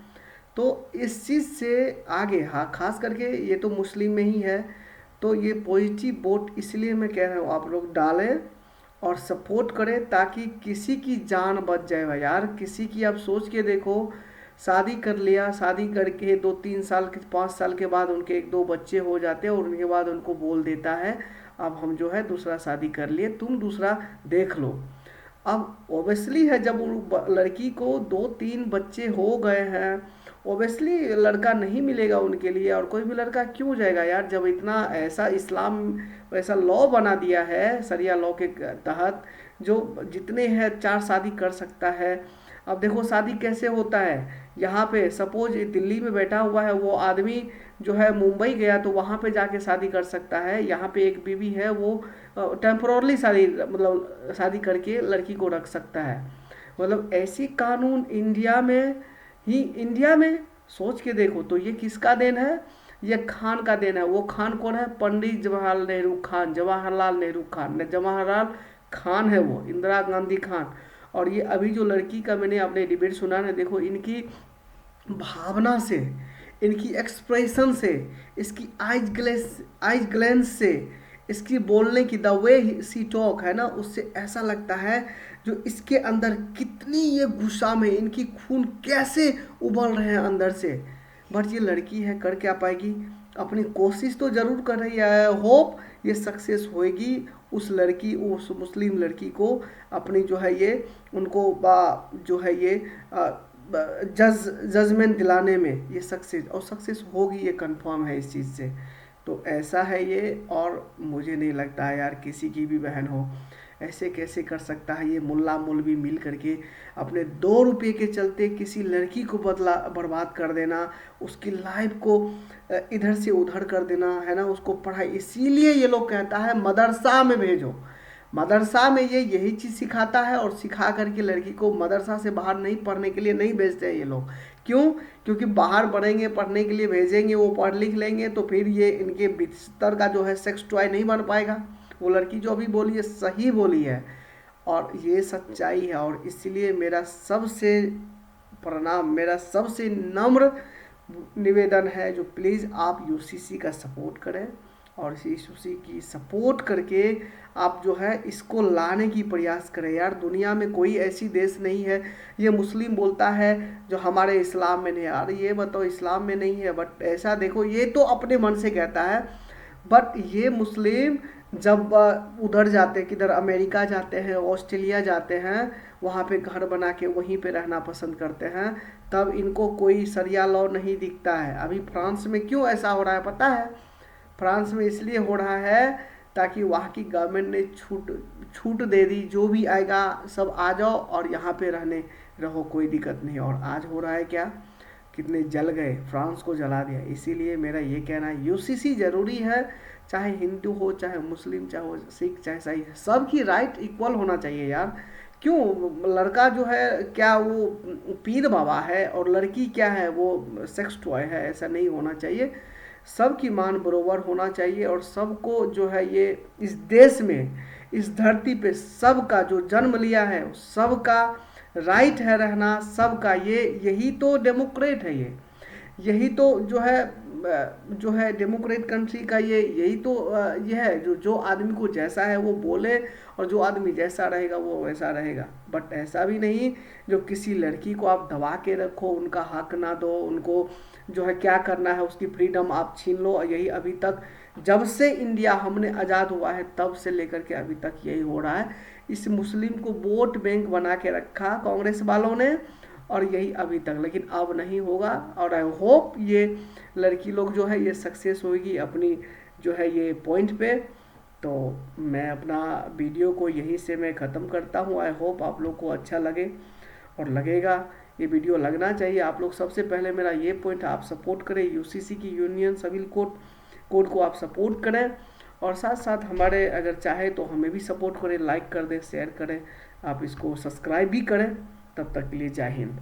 तो इस चीज़ से आगे, हाँ खास करके ये तो मुस्लिम में ही है, तो ये पॉजिटिव वोट इसलिए मैं कह रहा हूँ आप लोग डालें और सपोर्ट करें, ताकि किसी की जान बच जाए भाई यार। किसी की, आप सोच के देखो, शादी कर लिया, शादी करके 2-3 साल के 5 साल के बाद उनके 1-2 बच्चे हो जाते हैं, और उनके बाद उनको बोल देता है अब हम जो है दूसरा शादी कर लिए, तुम दूसरा देख लो। अब ओबियसली है, जब लड़की को 2-3 बच्चे हो गए हैं, ओबियसली लड़का नहीं मिलेगा उनके लिए, और कोई भी लड़का क्यों जाएगा यार, जब इतना ऐसा इस्लाम ऐसा लॉ बना दिया है, शरिया लॉ के तहत, जो जितने हैं 4 शादी कर सकता है। अब देखो शादी कैसे होता है, यहाँ पे सपोज दिल्ली में बैठा हुआ है वो आदमी, जो है मुंबई गया तो वहाँ पे जाके शादी कर सकता है। यहाँ पे एक बीवी है, वो टेम्पोरली शादी, मतलब शादी करके लड़की को रख सकता है। मतलब ऐसी कानून इंडिया में सोच के देखो, तो ये किसका देन है? ये खान का देन है। वो खान कौन है? पंडित जवाहरलाल नेहरू खान, जवाहरलाल खान है वो, इंदिरा गांधी खान। और ये अभी जो लड़की का मैंने आपने डिबेट सुना ना, देखो इनकी भावना से, इनकी एक्सप्रेशन से, इसकी आइज ग्लेंस से, इसकी बोलने की द वे सी टॉक है ना, उससे ऐसा लगता है जो इसके अंदर कितनी ये गुस्सा में, इनकी खून कैसे उबल रहे हैं अंदर से। बट ये लड़की है, कर क्या पाएगी? अपनी कोशिश तो ज़रूर कर रही है। होप ये सक्सेस होएगी, उस लड़की, उस मुस्लिम लड़की को अपनी जो है ये, उनको जो है ये जजमेंट दिलाने में ये सक्सेस होगी, ये कंफर्म है इस चीज़ से। तो ऐसा है ये, और मुझे नहीं लगता है यार किसी की भी बहन हो ऐसे कैसे कर सकता है ये मुल्ला मौलवी मिल करके अपने 2 रुपये के चलते किसी लड़की को बर्बाद कर देना, उसकी लाइफ को इधर से उधर कर देना, है ना, उसको पढ़ाई। इसीलिए ये लोग कहता है मदरसा में भेजो। मदरसा में ये यही चीज़ सिखाता है और सिखा करके लड़की को मदरसा से बाहर नहीं पढ़ने के लिए नहीं भेजते हैं ये लोग। क्यों? क्योंकि बाहर बढ़ेंगे, पढ़ने के लिए भेजेंगे, वो पढ़ लिख लेंगे तो फिर ये इनके बिस्तर का जो है सेक्स टॉय नहीं बन पाएगा। वो लड़की जो अभी बोली है सही बोली है और ये सच्चाई है। और इसलिए मेरा सबसे प्रणाम, मेरा सबसे नम्र निवेदन है जो प्लीज़ आप यूसीसी का सपोर्ट करें और यूसीसी की सपोर्ट करके आप जो है इसको लाने की प्रयास करें। यार दुनिया में कोई ऐसी देश नहीं है, ये मुस्लिम बोलता है जो हमारे इस्लाम में नहीं है। यार ये बताओ इस्लाम में नहीं है, बट ऐसा देखो ये तो अपने मन से कहता है, बट ये मुस्लिम जब उधर जाते हैं, किधर अमेरिका जाते हैं, ऑस्ट्रेलिया जाते हैं, वहाँ पे घर बना के वहीं पे रहना पसंद करते हैं, तब इनको कोई शरिया लॉ नहीं दिखता है। अभी फ्रांस में क्यों ऐसा हो रहा है पता है? फ्रांस में इसलिए हो रहा है ताकि वहाँ की गवर्नमेंट ने छूट दे दी, जो भी आएगा सब आ जाओ और यहाँ पे रहो, कोई दिक्कत नहीं। और आज हो रहा है क्या, कितने जल गए, फ्रांस को जला दिया। इसीलिए मेरा ये कहना है यूसीसी ज़रूरी है, चाहे हिंदू हो, चाहे मुस्लिम, चाहे सिख, चाहे ईसाई, सबकी राइट इक्वल होना चाहिए यार। क्यों लड़का जो है क्या वो पीर बाबा है और लड़की क्या है वो सेक्स टॉय है? ऐसा नहीं होना चाहिए। सबकी मान बरोबर होना चाहिए और सबको जो है ये इस देश में, इस धरती पे सबका जो जन्म लिया है सबका राइट है रहना, सबका। यही तो डेमोक्रेट है, यही तो जो है डेमोक्रेट कंट्री का यही तो ये है जो आदमी को जैसा है वो बोले और जो आदमी जैसा रहेगा वो वैसा रहेगा। बट ऐसा भी नहीं जो किसी लड़की को आप दबा के रखो, उनका हक ना दो, उनको जो है क्या करना है उसकी फ्रीडम आप छीन लो। यही अभी तक जब से इंडिया हमने आज़ाद हुआ है तब से लेकर के अभी तक यही हो रहा है। इस मुस्लिम को वोट बैंक बना के रखा कांग्रेस वालों ने और यही अभी तक, लेकिन अब नहीं होगा। और आई होप ये लड़की लोग जो है ये सक्सेस होगी अपनी जो है ये पॉइंट पे। तो मैं अपना वीडियो को यहीं से मैं ख़त्म करता हूँ। आई होप आप लोग को अच्छा लगे और लगेगा, ये वीडियो लगना चाहिए। आप लोग सबसे पहले मेरा ये पॉइंट आप सपोर्ट करें, यूसीसी की यूनियन सिविल कोड को आप सपोर्ट करें और साथ साथ हमारे अगर चाहे तो हमें भी सपोर्ट करें, लाइक कर दें, शेयर करें, आप इसको सब्सक्राइब भी करें। तब तक के लिए जय हिंद।